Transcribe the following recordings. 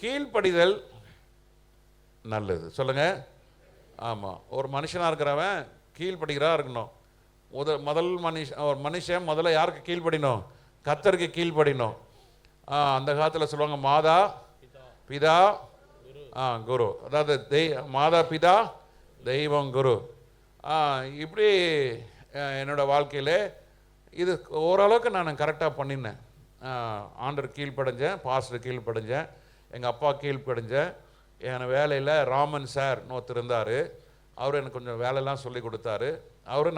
கீழ்ப்படிதல் நல்லது. சொல்லுங்க. ஆமாம். ஒரு மனுஷனாக இருக்கிறவன் கீழ்ப்படுகிறா இருக்கணும். முதல் மனுஷன் முதல்ல யாருக்கு கீழ்ப்படினோம்? கர்த்தருக்கு கீழ்ப்படினோம். அந்த காலத்தில் சொல்லுவாங்க மாதா பிதா குரு. அதாவது மாதா பிதா தெய்வம் குரு. இப்படி என்னோடய வாழ்க்கையில் இது ஓரளவுக்கு நான் கரெக்டாக பண்ணினேன். ஆண்டர் கீழ்ப்படைஞ்சேன், பாஸ்டர் கீழ்ப்படைஞ்சேன், எங்கள் அப்பா கீழ்ப்படைஞ்சேன். என் வேலையில் ராமன் சார் ஒருத்தர் இருந்தார். அவர் எனக்கு கொஞ்சம் வேலையெல்லாம் சொல்லி கொடுத்தாரு.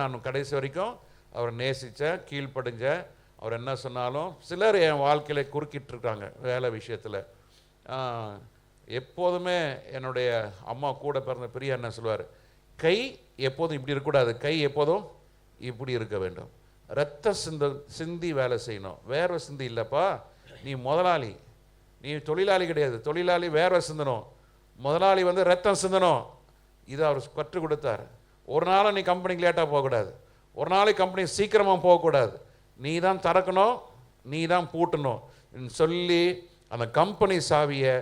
நான் கடைசி வரைக்கும் அவரை நேசித்தேன், கீழ்ப்படிஞ்சேன். அவர் என்ன சொன்னாலும் சிலர் என் வாழ்க்கையில் குறுக்கிட்டுருக்காங்க வேலை விஷயத்தில். எப்போதுமே என்னுடைய அம்மா கூட பிறந்த பிரியா என்ன சொல்லுவார், கை எப்போதும் இப்படி இருக்கக்கூடாது, கை எப்போதும் இப்படி இருக்க வேண்டும். ரத்த சிந்தி வேலை செய்யணும், வேர்வை சிந்தி இல்லைப்பா. நீ முதலாளி, நீ தொழிலாளி கிடையாது. தொழிலாளி வேர்வை சிந்தணும், முதலாளி ரத்தம் சிந்தணும். இதை அவர் கற்றுக் கொடுத்தார். ஒரு நாளும் நீ கம்பெனிக்கு லேட்டாக போகக்கூடாது, ஒரு நாளைக்கு கம்பெனி சீக்கிரமாக போகக்கூடாது. நீ தான் திறக்கணும், நீ தான் பூட்டணும் சொல்லி அந்த கம்பெனி சாவியை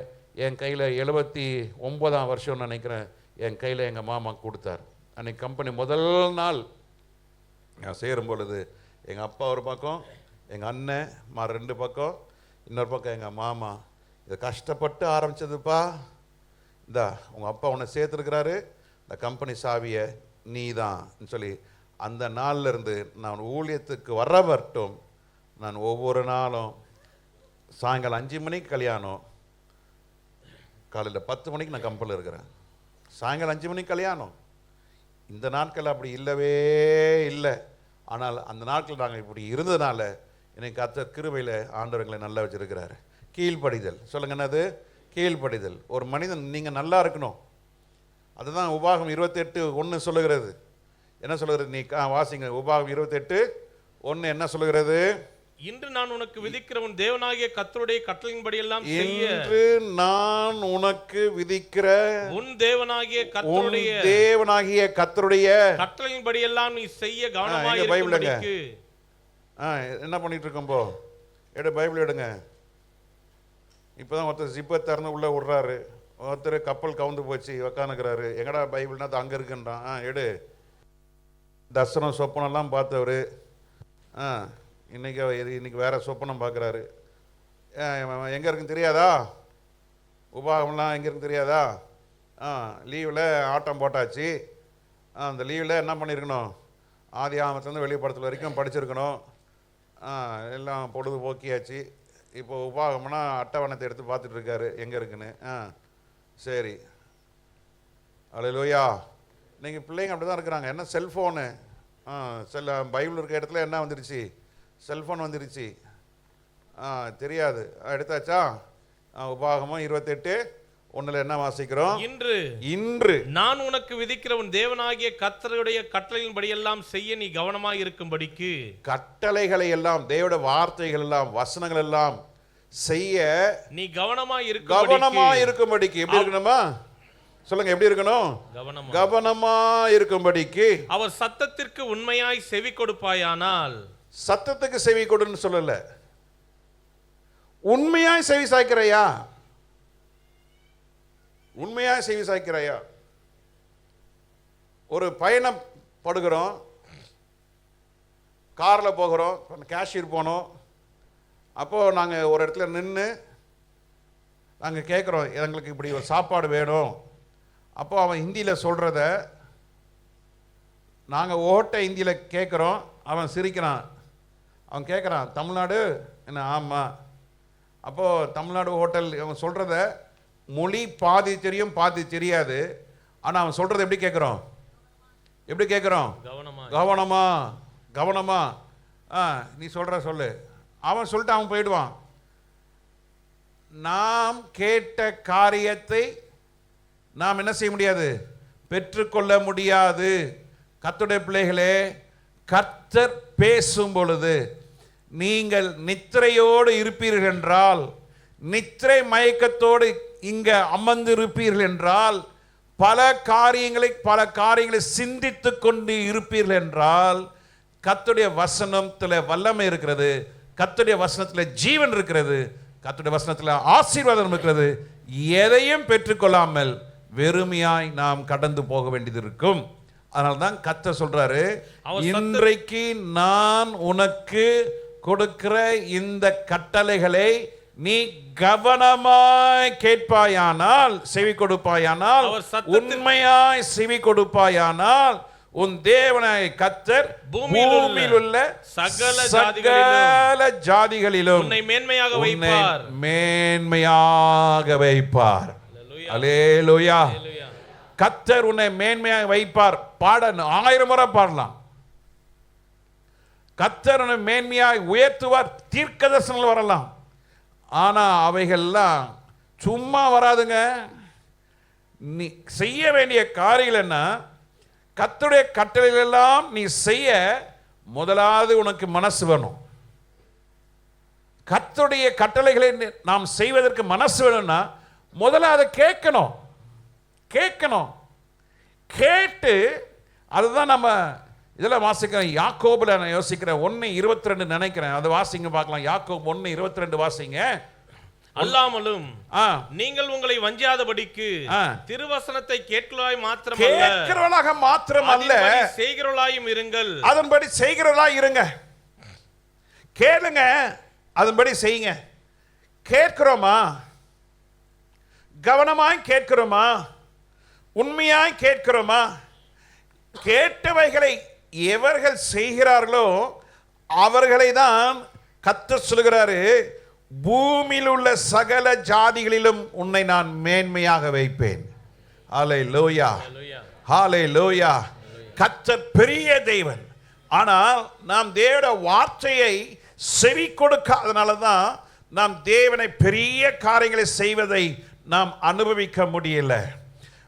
என் கையில் 79ஆம் வருஷம் நினைக்கிறேன், என் கையில் எங்கள் மாமா கொடுத்தார். அன்றைக்கி கம்பெனி முதல் நாள் நான் சேரும் பொழுது எங்கள் அப்பா ஒரு பக்கம், எங்கள் அண்ணன் 2 பக்கம், இன்னொரு பக்கம் எங்கள் மாமா. இதை கஷ்டப்பட்டு ஆரம்பித்ததுப்பா, இந்தா உங்கள் அப்பா உன்னை சேர்த்துருக்கிறாரு, இந்த கம்பெனி சாவியை நீ தான் சொல்லி அந்த நாளில் இருந்து நான் ஊழியத்துக்கு வர வரட்டும் நான் ஒவ்வொரு நாளும் சாயங்காலம் 5 மணிக்கு கல்யாணம், காலையில் 10 மணிக்கு நான் கம்பெனியில் இருக்கிறேன். சாயங்காலம் 5 மணிக்கு கல்யாணம். இந்த நாட்கள் அப்படி இல்லவே இல்லை. ஆனால் அந்த நாட்கள் நாங்கள் இப்படி இருந்ததுனால எனக்கு கர்த்தர் கிருபையில் ஆண்டவர்களை நல்லா வச்சுருக்கிறாரு. கீழ்ப்படிதல். சொல்லுங்க, என்னது கீழ்ப்படிதல்? ஒரு மனிதன் நீங்கள் நல்லா இருக்கணும். அதுதான் உபாகம் 28:1 சொல்லுகிறது. என்ன சொல்லுகிறது? நீ வாசிங்க. உபாகம் 28:1 என்ன சொல்லுகிறது? இன்று நான் உனக்கு விதிக்கிற உன் தேவனாகிய கர்த்தருடைய கட்டளையின்படி எல்லாம் செய்ய. இன்று நான் உனக்கு விதிக்கிற உன் தேவனாகிய கர்த்தருடைய கட்டளையின்படி எல்லாம் நீ செய்ய கவனமாய் இருக்கும்படிக்கு. என்ன பண்ணிட்டு இருக்கோம்போ? பைபிள் எடுங்க. இப்போதான் ஒருத்தர் ஜிப்பை திறந்து உள்ள விடுறாரு, ஒருத்தர் கப்பல் கவுந்து போச்சு உக்காந்துக்கிறாரு. எங்கடா பைபிள்னா அது அங்கே இருக்குன்றான். தர்சனம் சொப்பனம்லாம் பார்த்தவர் இன்னைக்கு வேற சொப்பனம் பார்க்குறாரு. எங்கே இருக்குன்னு தெரியாதா? உபாகம்லாம் எங்கே இருக்குன்னு தெரியாதா? லீவில் ஆட்டம் போட்டாச்சு. அந்த லீவில் என்ன பண்ணியிருக்கணும்? ஆதி ஆமத்துலேருந்து வெளிப்படுத்தல் வரைக்கும் படிச்சிருக்கணும். எல்லாம் பொழுது போக்கியாச்சு. இப்போ உபாகம்னா அட்டவணத்தை எடுத்து பார்த்துட்டு இருக்காரு எங்கே இருக்குன்னு. சரி, அல்லேலூயா. இன்றைக்கி பிள்ளைங்க அப்படி தான் இருக்கிறாங்க. என்ன செல்ஃபோனு, பைபிள் இருக்க இடத்துல என்ன வந்துருச்சு? செல்ஃபோன் வந்துருச்சு. தெரியாது. எடுத்தாச்சா? உபாகமம் 28:1 என்ன வாசிக்கிறோம்? இன்று நான் உனக்கு விதிக்கிற உன் தேவனாகிய கர்த்தருடைய கட்டளையின்படி எல்லாம் செய்ய நீ கவனமாய் இருக்கும்படிக்கு. கட்டளைகளை எல்லாம், தேவனுடைய வார்த்தைகள் எல்லாம், வசனங்கள் எல்லாம் செய்ய நீ கவனமாய் இருக்கும்படிக்கு. எப்படி இருக்கணுமா? சொல்லுங்க, எப்படி இருக்கணும்? கவனமா இருக்கும்படிக்கு. அவர் சத்தத்திற்கு உண்மையாய் செவி கொடுப்பாயானால். சத்தத்துக்கு செவி கொடுன்னு சொல்லல, உண்மையாய் செவி சாய்க்கிறையா? உண்மையாய் செவி சாய்க்கிறையா? ஒரு பயணம் படுகிறோம், காரில் போகிறோம், காஷ்மீர் போனோம். அப்போது நாங்கள் ஒரு இடத்துல நின்று நாங்கள் கேட்குறோம், எங்களுக்கு இப்படி ஒரு சாப்பாடு வேணும். அப்போ அவன் ஹிந்தியில் சொல்கிறத நாங்கள் ஓட்ட ஹிந்தியில் கேட்குறோம். அவன் சிரிக்கிறான். அவன் கேட்குறான், தமிழ்நாடு என்ன? ஆமாம். அப்போது தமிழ்நாடு ஹோட்டல் அவன் சொல்கிறத மொழி பாதி தெரியும் பாதி தெரியாது. ஆனால் அவன் சொல்கிறத எப்படி கேட்குறோம்? கவனமா நீ சொல்கிற சொல்லு. அவன் சொல்லிட்டு அவன் போயிடுவான். நாம் கேட்ட காரியத்தை நாம் என்ன செய்ய முடியாது? பெற்றுக்கொள்ள முடியாது. கர்த்தருடைய பிள்ளைகளே, கர்த்தர் பேசும் பொழுது நீங்கள் நித்திரையோடு இருப்பீர்கள் என்றால், நித்திரை மயக்கத்தோடு இங்க அமர்ந்து இருப்பீர்கள் என்றால், பல காரியங்களை சிந்தித்து கொண்டு இருப்பீர்கள் என்றால், கர்த்தருடைய வசனத்தில் வல்லமை இருக்கிறது, கர்த்தருடைய வசனத்தில் ஜீவன் இருக்கிறது, கர்த்தருடைய வசனத்தில் ஆசீர்வாதம் இருக்கிறது. எதையும் பெற்றுக்கொள்ளாமல் வெறுமையாய் நாம் கடந்து போக வேண்டியது இருக்கும். அதனால தான் கர்த்தர் சொல்றாரு, இன்றைக்கு நான் உனக்கு கொடுக்கிற இந்த கட்டளைகளை நீ கவனமாய் கேட்பாயானால், செவி கொடுப்பாயானால், உண்மையாய் செவி கொடுப்பாயானால், உன் தேவனாய் கர்த்தர் பூமியில் உள்ள சகல ஜாதிகளிலும் உன்னை மேன்மையாக வைப்பார். அல்லேலூயா. கர்த்தர் உன்னை மேன்மையாக வைப்பார். பாட 1000 முறை பாடலாம். கர்த்தர் உன்னை மேன்மையாய் உயர்த்துவார். தீர்க்க தரிசனங்கள் வரலாம். ஆனா அவைகள்லாம் சும்மா வராதுங்க. நீ செய்ய வேண்டிய காரியங்கள் என்ன? கர்த்தருடைய கட்டளைகள் எல்லாம் நீ செய்ய முதலாவது உனக்கு மனசு வேணும். கர்த்தருடைய கட்டளைகளை நாம் செய்வதற்கு மனசு வேணும்னா முதல்ல அதை கேட்கணும். கேட்டு அதுதான் நம்ம இதெல்லாம் வாசிக்கிறேன். யாக்கோபுல நான் யோசிக்கிறேன் 1:22 நினைக்கிறேன். அதை வாசிங்க பார்க்கலாம். யாக்கோபு 1:22 வாசிங்க. அல்லாமலும் நீங்கள் உங்களை வஞ்சியாதபடிக்கு திருவசனத்தை கேட்கிறவர்களாக மாத்திரமல்ல செய்கிறவர்களாயும் இருங்கள். அதன்படி செய்கிறவர்களாய் இருங்க. கேளுங்க, அதன்படி செய்யுங்க. கேட்கிறோமா? கவனமாய் கேட்கிறோமா? உண்மையாய் கேட்கிறோமா? கேட்டவைகளை எவர்கள் செய்கிறார்களோ அவர்களை தான் கர்த்தர் சொல்கிறாரு, பூமியில் உள்ள சகல ஜாதிகளிலும் உன்னை நான் மேன்மையாக வைப்பேன். ஹல்லேலூயா, ஹல்லேலூயா. கர்த்தர் பெரிய தேவன். ஆனால் நாம் தேவனுடைய வார்த்தையை செவி கொடுக்காதனால தான் நாம் தேவனை பெரிய காரியங்களை செய்வதை நாம் அனுபவிக்க முடியல.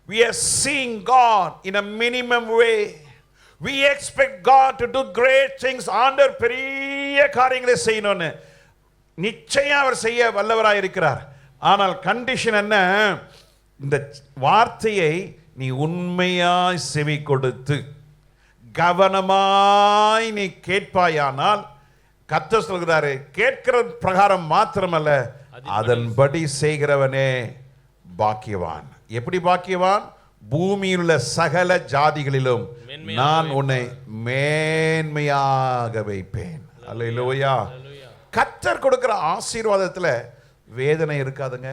We are seeing God in a minimum way. We expect God to do great things. ஆண்டவர் பெரிய காரியங்களை செய்யணும்னு நிச்சயம் அவர் செய்ய வல்லவராய் இருக்கிறார். ஆனால் கண்டிஷன் என்ன? இந்த வார்த்தையை நீ உண்மையாய் செவி கொடுத்து கவனமாய் நீ கேட்பாயானால், கர்த்தர் சொல்கிறாரு, கேட்கிற பிரகாரம் மாத்திரமல்ல அதன்படி செய்கிறவனே பாக்கியவான். எப்படி பாக்கியவான்? பூமியில் உள்ள சகல ஜாதிகளிலும் நான் உன்னை மேன்மையாக வைப்பேன். அல்லேலூயா. கர்த்தர் கொடுக்கிற ஆசீர்வாதத்தில் வேதனை இருக்காதுங்க.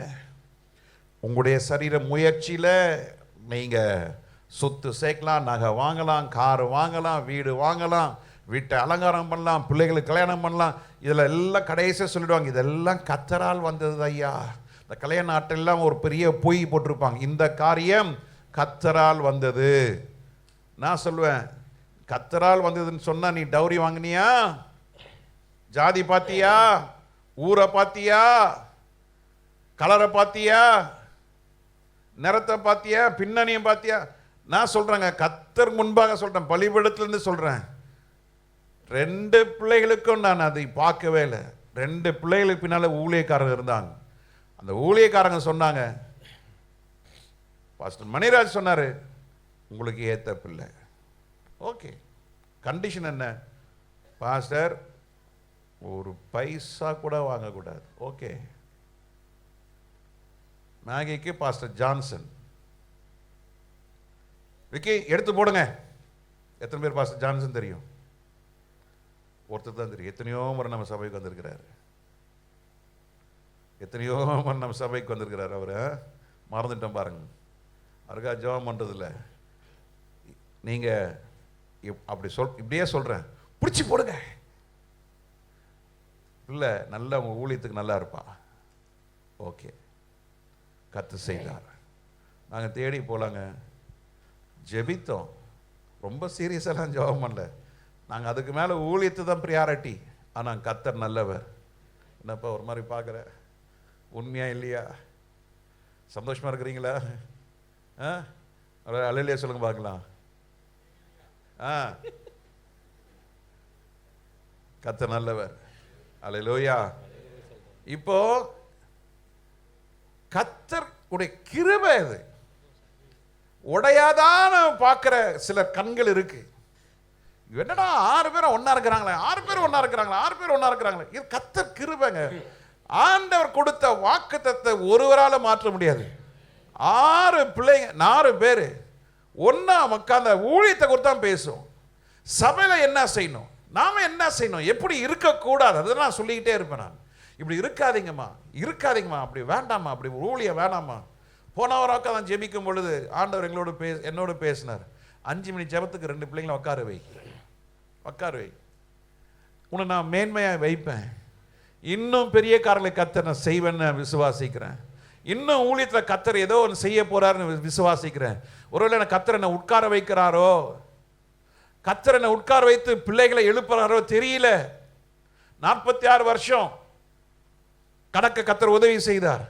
உங்களுடைய சரீர முயற்சியில் நீங்கள் சொத்து சேர்க்கலாம், நகை வாங்கலாம், கார் வாங்கலாம், வீடு வாங்கலாம், வீட்டை அலங்காரம் பண்ணலாம், பிள்ளைகளுக்கு கல்யாணம் பண்ணலாம். இதில் எல்லாம் கடைசியாக சொல்லிடுவாங்க, இதெல்லாம் கர்த்தரால் வந்தது ஐயா. இந்த கல்யாண நாட்டெல்லாம் ஒரு பெரிய பொய் போட்டிருப்பாங்க, இந்த காரியம் கர்த்தரால் வந்தது. நான் சொல்லுவேன், கர்த்தரால் வந்ததுன்னு சொன்னால் நீ டௌரி வாங்கினியா? ஜாதி பாத்தியா? ஊரை பாத்தியா? கலரை பாத்தியா? நிறத்தை பாத்தியா? பின்னணியும் பாத்தியா? நான் சொல்றேங்க, கர்த்தர் முன்பாக சொல்றேன், பலிபீடத்திலிருந்து சொல்றேன். 2 பிள்ளைகளுக்கும் நான் அதை பார்க்கவே இல்லை. 2 பிள்ளைகளுக்கு பின்னால ஊழியக்காரங்க இருந்தாங்க. அந்த ஊழியக்காரங்க சொன்னாங்க, பாஸ்டர் மணிராஜ் சொன்னாரு, உங்களுக்கு ஏத்த பிள்ளை. ஓகே, கண்டிஷன் என்ன? பாஸ்டர் ஒரு பைசா கூட வாங்கக்கூடாது. ஓகே. மேகிக்கு பாஸ்டர் ஜான்சன். விக்கி எடுத்து போடுங்க. எத்தனை பேர் பாஸ்டர் ஜான்சன் தெரியும்? ஒருத்தர் தான் தெரியும். எத்தனையோ முறை நம்ம சபைக்கு வந்திருக்கிறாரு. எத்தனையோ முறை நம்ம சபைக்கு வந்திருக்கிறார். அவரை மறந்துட்டோம் பாருங்க. அவருக்கா ஜெபம் பண்ணுறதில்ல. நீங்கள் அப்படி இப்படியே சொல்கிறேன், பிடிச்சி போடுங்க. இல்லை, நல்ல உங்கள் ஊழியத்துக்கு நல்லா இருப்பா. ஓகே, கர்த்தர் செய்தார். நாங்கள் தேடி போகலாங்க, ஜெபித்தோம். ரொம்ப சீரியஸெல்லாம் ஜெபம் பண்ணல. நாங்கள் அதுக்கு மேலே ஊழியத்து தான் ப்ரியாரிட்டி. ஆனால் கர்த்தர் நல்லவர். என்னப்பா ஒரு மாதிரி பார்க்குற, உண்மையா இல்லையா? சந்தோஷமாக இருக்கிறீங்களா? அல்லேலூயா சொல்லுங்க பார்க்கலாம். கர்த்தர் நல்லவர். அல்லேலூயா. இப்போ கர்த்தர் உடைய கிருபை இது உடையாதான பார்க்கிற சில கண்கள் இருக்கு. என்னடா 6 பேரும் ஒன்னா இருக்கிறாங்களே, 6 பேர் ஒன்னா இருக்கிறாங்களா, 6 பேர் ஒன்னா இருக்கிறாங்களே. இது கர்த்தர் கிருபைங்க. ஆண்டவர் கொடுத்த வாக்குத்தத்தத்தை ஒருவரால மாற்ற முடியாது. 6 பிள்ளைங்க 4 பேர் ஒன்னா உட்கார்ந்த ஊழியத்தை குறித்து தான் பேசும். சபையில என்ன செய்யணும், நாம என்ன செய்யணும், எப்படி இருக்கக்கூடாது, அதை நான் சொல்லிக்கிட்டே இருப்பேன். நான் இப்படி இருக்காதீங்கம்மா, அப்படி வேண்டாமா, அப்படி ஊழியம் வேணாமா. போன வாரம் தான் ஜெபிக்கும் பொழுது ஆண்டவர் என்னோட பேசினார். 5 மணி ஜெபத்துக்கு 2 பிள்ளைங்களை உட்கார வை, உன்னை நான் மேன்மையாக வைப்பேன். இன்னும் பெரிய காரியங்களை கர்த்தர் நான் செய்வேன்னு விசுவாசிக்கிறேன். இன்னும் ஊழியத்தில் கர்த்தர் ஏதோ ஒன்று செய்ய போறாருன்னு விசுவாசிக்கிறேன். ஒருவேளை என்ன கர்த்தர் என்னை உட்கார வைக்கிறாரோ, கர்த்தர் என்னை உட்கார வைத்து பிள்ளைகளை எழுப்புறாரோ தெரியல. 46 வருஷம் கடக்க கர்த்தர் உதவி செய்தார்.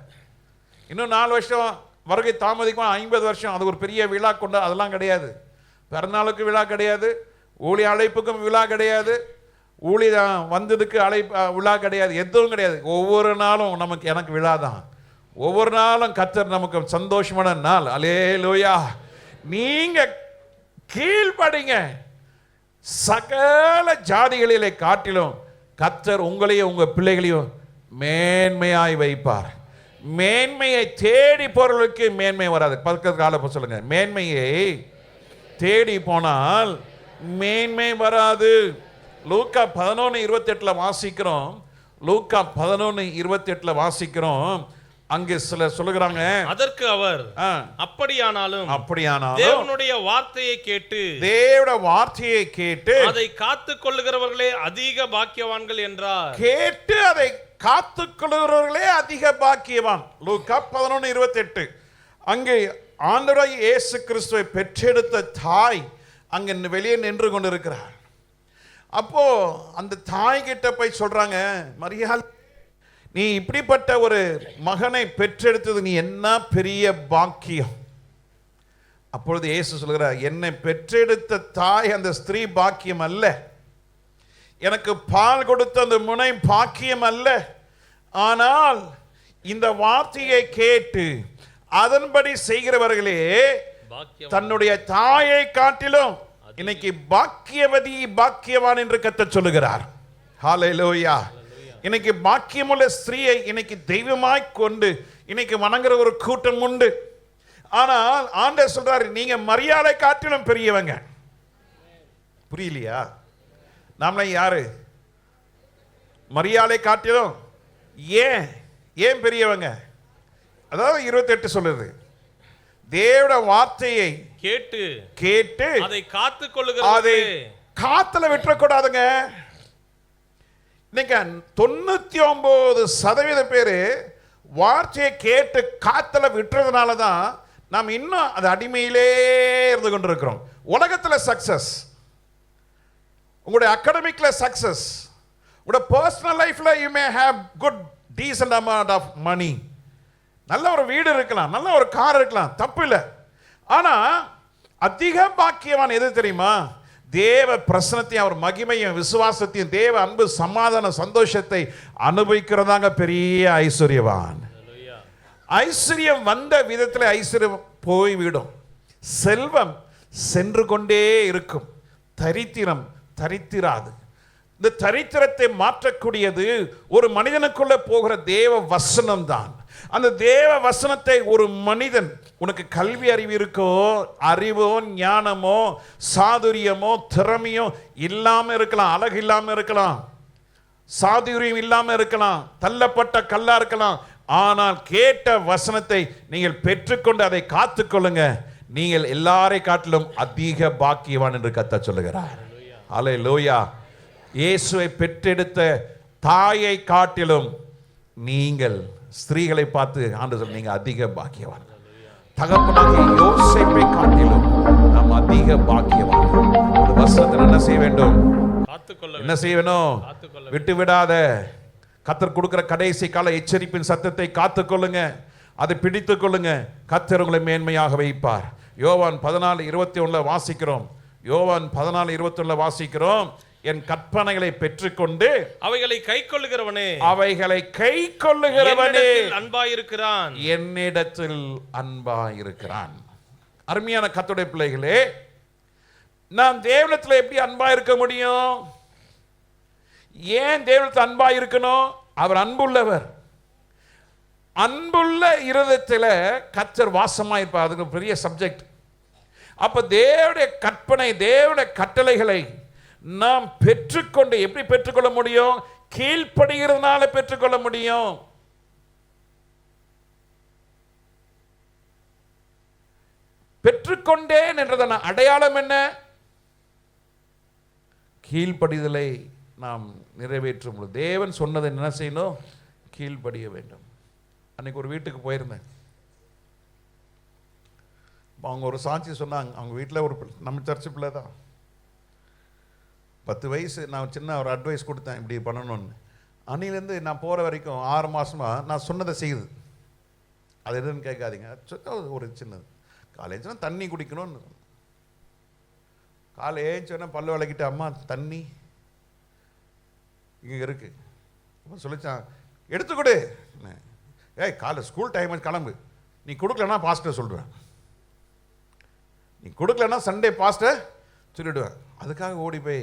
இன்னும் 4 வருஷம் வருகை தாமதிக்குமா, 50 வருஷம். அது ஒரு பெரிய விழா கொண்டு அதெல்லாம் கிடையாது. பிறநாளுக்கு விழா கிடையாது, ஊழிய அழைப்புக்கும் விழா கிடையாது, ஊழிய வந்ததுக்கு விழா கிடையாது, எதுவும் கிடையாது. ஒவ்வொரு நாளும் எனக்கு விழா தான். ஒவ்வொரு நாளும் கர்த்தர் நமக்கு சந்தோஷமான நாள். அல்லேலூயா. நீங்க கீழ்ப்படிங்க. சகல ஜாதிகளிலே காட்டிலும் கர்த்தர் உங்களையும் உங்க பிள்ளைகளையும் மேன்மையாய் வைப்பார். மேன்மையை தேடி போறவர்களுக்கு மேன்மை வராது. பக்கத்து கால சொல்லுங்க, மேன்மையை தேடி போனால் மேன்மை வராது. லூக்கா 11:28 வாசிக்கிறோம். லூக்கா 11:28 வாசிக்கிறோம். அங்கே சில சொல்லுகிறாங்க, அதற்கு அவர் அப்படியானாலும் தேவனுடைய வார்த்தையை கேட்டு அதை காத்துக் கொள்ளுகிறவர்களே அதிக பாக்கியவான்கள் என்றார். கேட்டு அதை காத்துக் கொள்ளுகிறவர்களே அதிக பாக்கியவான். லூக்கா 11:28. அங்கே ஆண்டவராகிய இயேசு கிறிஸ்துவை பெற்றெடுத்த தாய் அங்கே வெளியே நின்று கொண்டிருக்கிறார். அப்போ அந்த தாய் கிட்ட போய் சொல்றாங்க, மரியாள், நீ இப்படிப்பட்ட ஒரு மகனை பெற்றெடுத்தது நீ என்ன பெரிய பாக்கியம். அப்பொழுது இயேசு சொல்கிறார், என்னை பெற்றெடுத்த தாய் அந்த ஸ்திரீ பாக்கியம் அல்ல, எனக்கு பால் கொடுத்த அந்த முனை பாக்கியம் அல்ல, ஆனால் இந்த வார்த்தையை கேட்டு அதன்படி செய்கிறவர்களே தன்னுடைய தாயை காட்டிலும் இன்னைக்கு பாக்கியவதி பாக்கியவான் என்று கர்த்தர் சொல்லுகிறார். ஹல்லேலூயா. இன்னைக்கு பாக்கியமுள்ள ஸ்திரீயை இன்னைக்கு தெய்வமாய் கொண்டு இன்னைக்கு வணங்குற ஒரு கூட்டம் உண்டு. ஆனால் ஆண்டவர் சொல்றாரு, நீங்க மரியாதை காட்டிலும் பெரியவங்க. புரியலையா? நாம யாரு? மரியாதை காட்டிலும் ஏன் பெரியவங்க? அதாவது 28 சொல்லுது, தேவனுடைய வார்த்தையை கேட்டு அதை காத்துக் கொள்ளுகிறவர்களே, அதை காத்துல விட்டுறக்கூடாதுங்க. இன்னைக்கு 99% பேரு வார்த்தையை கேட்டு காத்துல விட்டுறதுனால தான் நாம் இன்னும் அது அடிமையிலே இருந்து கொண்டிருக்கிறோம். உலகத்துல சக்சஸ், உங்களுடைய அகாடமிக்ல சக்சஸ், உங்களுடைய பர்சனல் லைஃப்ல you may have good decent amount of money. நல்ல ஒரு வீடு இருக்கலாம், நல்ல ஒரு கார் இருக்கலாம், தப்பு இல்லை. ஆனா அதிக பாக்கியவான் எது தெரியுமா? தேவ பிரசனத்தையும் அவர் மகிமையும் விசுவாசத்தையும் தேவ அன்பு சமாதான சந்தோஷத்தை அனுபவிக்கிறதாங்க பெரிய ஐஸ்வர்யவான். ஐஸ்வர்யம் வந்த விதத்தில் ஐஸ்வர்யம் போய்விடும், செல்வம் சென்று கொண்டே இருக்கும், தரித்திரம் தரித்திராது. இந்த தரித்திரத்தை மாற்றக்கூடியது ஒரு மனிதனுக்குள்ள போகிற தேவ வசனம் தான். அந்த தேவ வசனத்தை ஒரு மனிதன், உனக்கு கல்வி அறிவு இருக்கோ, அறிவோ, ஞானமோ, சாதுரியமோ, திறமையோ இல்லாம இருக்கலாம், அழகு இல்லாம இருக்கலாம், சாதுரியம் இல்லாம இருக்கலாம், தள்ளப்பட்ட கல்லா இருக்கலாம். ஆனால் கேட்ட வசனத்தை நீங்கள் பெற்றுக்கொண்டு அதை காத்துக்கொள்ளுங்க, நீங்கள் எல்லாரை காட்டிலும் அதிக பாக்கியவான் என்று கர்த்தர் சொல்லுகிறார். அல்லேலூயா. இயேசுவை பெற்றெடுத்த தாயை காட்டிலும் நீங்கள் ஸ்திரீகளை பார்த்து ஆண்டவர் நீங்க அதிக பாக்கியவான். தகப்பனாகிய யோசேப்பை காட்டிலும் நாம் அதிக பாக்கியவான். ஒரு வசனத்தில் என்ன செய்ய வேண்டும்? என்ன செய்ய வேணும்? விட்டு விடாத. கர்த்தர் கொடுக்கிற கடைசி கால எச்சரிப்பின் சத்தத்தை காத்துக்கொள்ளுங்க, அதை பிடித்துக் கொள்ளுங்க. கர்த்தர் உங்களை மேன்மையாக வைப்பார். யோவான் 14:21 வாசிக்கிறோம். யோவான் 14:21 வாசிக்கிறோம். என் கற்பனைகளை பெற்றுக்கொண்டு அவைகளை கைக்கொள்ளுகிறவனே அன்பாயிருக்கிறான், என்னிடத்தில் அன்பாயிருக்கிறான். அருமையான கர்த்தருடைய பிள்ளைகளே, நாம் தேவனிடத்தில் எப்படி அன்பா இருக்க முடியும்? ஏன் தேவனிடத்தில் அன்பா இருக்கணும்? அவர் அன்புள்ளவர். அன்புள்ள இருதயத்தில் கர்த்தர் வாசமாயிருப்பார். அதுக்கு பெரிய சப்ஜெக்ட். அப்ப தேவனுடைய கற்பனை, தேவனுடைய கட்டளைகளை நாம் பெற்றுக்கொண்டு எப்படி பெற்றுக்கொள்ள முடியும்? கீழ்ப்படுகிறதுனால பெற்றுக்கொள்ள முடியும். பெற்றுக்கொண்டேன் என்றதான அடையாளம் என்ன? கீழ்ப்படிதலை நாம் நிறைவேற்றும் பொழுது தேவன் சொன்னதை என்ன செய்யணும்? கீழ்ப்படிய வேண்டும். அன்னைக்கு ஒரு வீட்டுக்கு போயிருந்தேன். அவங்க ஒரு சாட்சி சொன்னாங்க. அவங்க வீட்டில் ஒரு நம்ம சர்ச்சு பிள்ளை தான், 10 வயசு. நான் சின்ன ஒரு அட்வைஸ் கொடுத்தேன், இப்படி பண்ணணும்னு. அன்னிலேருந்து நான் போகிற வரைக்கும் 6 மாதமாக நான் சொன்னதை செய்யுது. அது எதுன்னு கேட்காதீங்க. ஒரு சின்னது, காலேஜ்னா தண்ணி குடிக்கணும்னு. காலை ஏஞ்சோன்னா பல்லு விளக்கிட்டு, அம்மா தண்ணி இங்கே இருக்கு. அப்போ சொல்லிச்சான், எடுத்துக்கொடு. ஏய், காலை ஸ்கூல் டைம் கிளம்பு. நீ கொடுக்கலன்னா பாஸ்டர் சொல்லுவேன், நீ கொடுக்கலன்னா சண்டே பாஸ்டர் சொல்லிவிடுவேன். அதுக்காக ஓடி போய்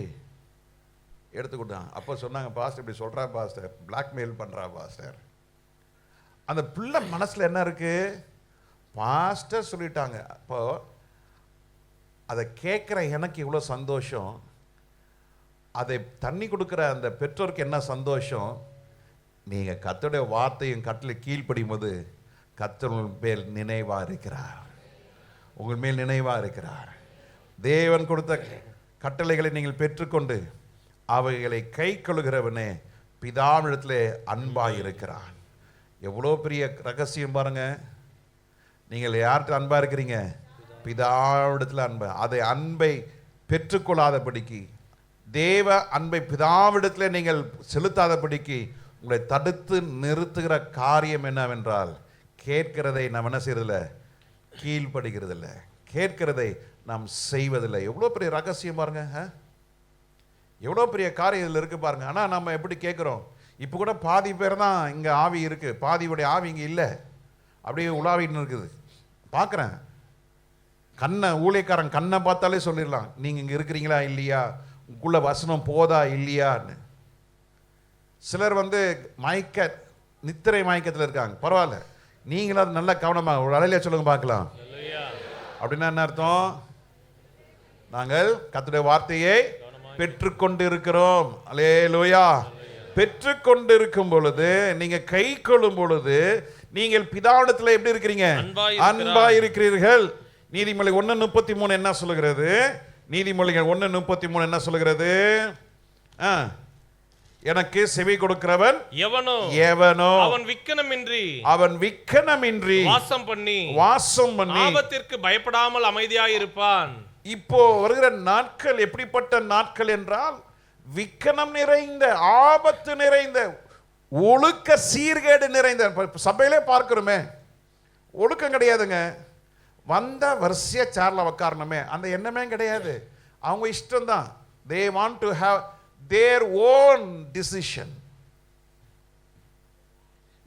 எடுத்துக்கிட்டான். அப்போ சொன்னாங்க, பாஸ்டர் இப்படி சொல்கிறா பாஸ்டர், பிளாக்மெயில் பண்ணுறா பாஸ்டர். அந்த பிள்ளை மனசில் என்ன இருக்கு? பாஸ்டர் சொல்லிட்டாங்க. அப்போ அதை கேட்குற எனக்கு இவ்வளோ சந்தோஷம், அதை தண்ணி கொடுக்குற அந்த பெற்றோருக்கு என்ன சந்தோஷம்? நீங்கள் கர்த்தருடைய வார்த்தையும் கட்டளை கீழ்ப்படியும் போது கர்த்தர் உங்கள் மேல் நினைவாக இருக்கிறார், உங்கள் மேல் நினைவாக இருக்கிறார். தேவன் கொடுத்த கட்டளைகளை நீங்கள் பெற்றுக்கொண்டு அவைகளை கை கொள்கிறவனே பிதாவிடத்திலே அன்பாக இருக்கிறான். எவ்வளோ பெரிய ரகசியம் பாருங்க. நீங்கள் யார்கிட்ட அன்பாக இருக்கிறீங்க? பிதாவிடத்தில் அன்பு. அதை அன்பை பெற்றுக்கொள்ளாதபடிக்கு, தேவ அன்பை பிதாவிடத்தில் நீங்கள் செலுத்தாதபடிக்கு உங்களை தடுத்து நிறுத்துகிற காரியம் என்னவென்றால், கேட்கிறதை நாம் என்ன செய்யறதில்லை? கீழ்ப்படுகிறதில்லை. கேட்கிறதை நாம் செய்வதில்லை. எவ்வளோ பெரிய ரகசியம் பாருங்க. எவ்வளோ பெரிய காரியம் இதில் இருக்குது பாருங்க. ஆனால் நம்ம எப்படி கேட்குறோம்? இப்போ கூட பாதி பேர் தான் இங்கே ஆவி இருக்குது, பாதியுடைய ஆவி இங்கே இல்லை, அப்படியே உலாவின்னு இருக்குது. பார்க்குறேன், கண்ணை ஊழியக்காரன் கண்ணை பார்த்தாலே சொல்லிடலாம், நீங்கள் இங்கே இருக்கிறீங்களா இல்லையா, உங்களுக்குள்ள வசனம் போதா இல்லையான்னு. சிலர் நித்திரை மயக்கத்தில் இருக்காங்க, பரவாயில்ல, நீங்களும் அது நல்ல கவனமாக ஒரு அலையில சொல்லுங்க பார்க்கலாம். அப்படின்னா என்ன அர்த்தம்? நாங்கள் கர்த்தருடைய வார்த்தையை பெற்றுக்கொண்டு இருக்கிறோம். அல்லேலூயா. பெற்றுக்கொண்டு இருக்கும் பொழுது, நீங்க கை கொள்ளும் பொழுது, நீங்கள் பிதாவிடத்தில் எப்படி இருக்கிறீங்க? அன்பாய் இருக்கிறீர்கள். நீதிமொழிகள் 1:33 என்ன சொல்லுகிறது? நீதிமொழிகள் 1:33 என்ன சொல்லுகிறது? எனக்கு செவி கொடுக்கிறவன் எவனோ அவன் விக்கனமின்றி வாசம் பண்ணி ஆபத்திற்கு பயப்படாமல் அமைதியாய் இருப்பான். இப்போ வருகிற நாட்கள் எப்படிப்பட்ட நாட்கள் என்றால், விக்கனம் நிறைந்த, ஆபத்து நிறைந்த, ஒழுக்க சீர்கேடு நிறைந்த. சபையிலே பார்க்கிறோமே, ஒழுக்கம் கிடையாதுங்க. வந்த வரிசையா சேர்ல உட்காரணுமே, அந்த எண்ணமே கிடையாது. அவங்க இஷ்டம்தான். they want to have their own decision.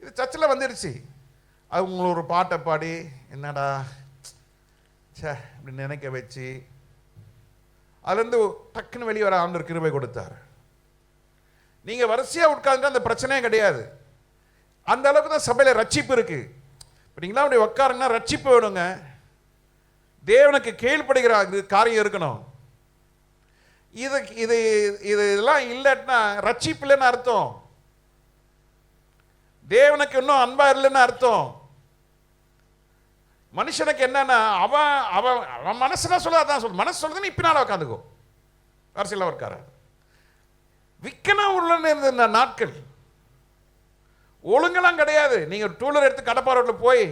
இது சர்ச்சில் வந்துருச்சு. அவங்க ஒரு பாட்டை பாடி, என்னடா இப்படி நினைக்க வச்சு, அதுலேருந்து டக்குன்னு வெளியே வர ஆண்டவர் கிருபை கொடுத்தார். நீங்கள் வரிசையாக உட்கார்ந்து அந்த பிரச்சனையே கிடையாது. அந்த அளவுக்கு தான் சபையில் ரட்சிப்பு இருக்கு. இப்போ நீங்களாம் அப்படி உட்காருங்கன்னா ரட்சிப்பு வேணுங்க. தேவனுக்கு கீழ்ப்படுகிற காரியம் இருக்கணும். இதெல்லாம் இல்லைன்னா ரட்சிப்பு இல்லைன்னு அர்த்தம். தேவனுக்கு இன்னும் அன்பா இல்லைன்னு அர்த்தம். மனுஷனுக்கு என்னன்னா, அவன் மனசுனா சொல்லாதான் சொல்லு, மனசு சொல்லுதுன்னு இப்பினால உட்காந்துக்கோ, அரசியல் இருக்காரு. விக்கனம் உள்ள நாட்கள் ஒழுங்கெல்லாம் கிடையாது. நீங்க டூலர் எடுத்து கடப்பா ரோட்ல போய்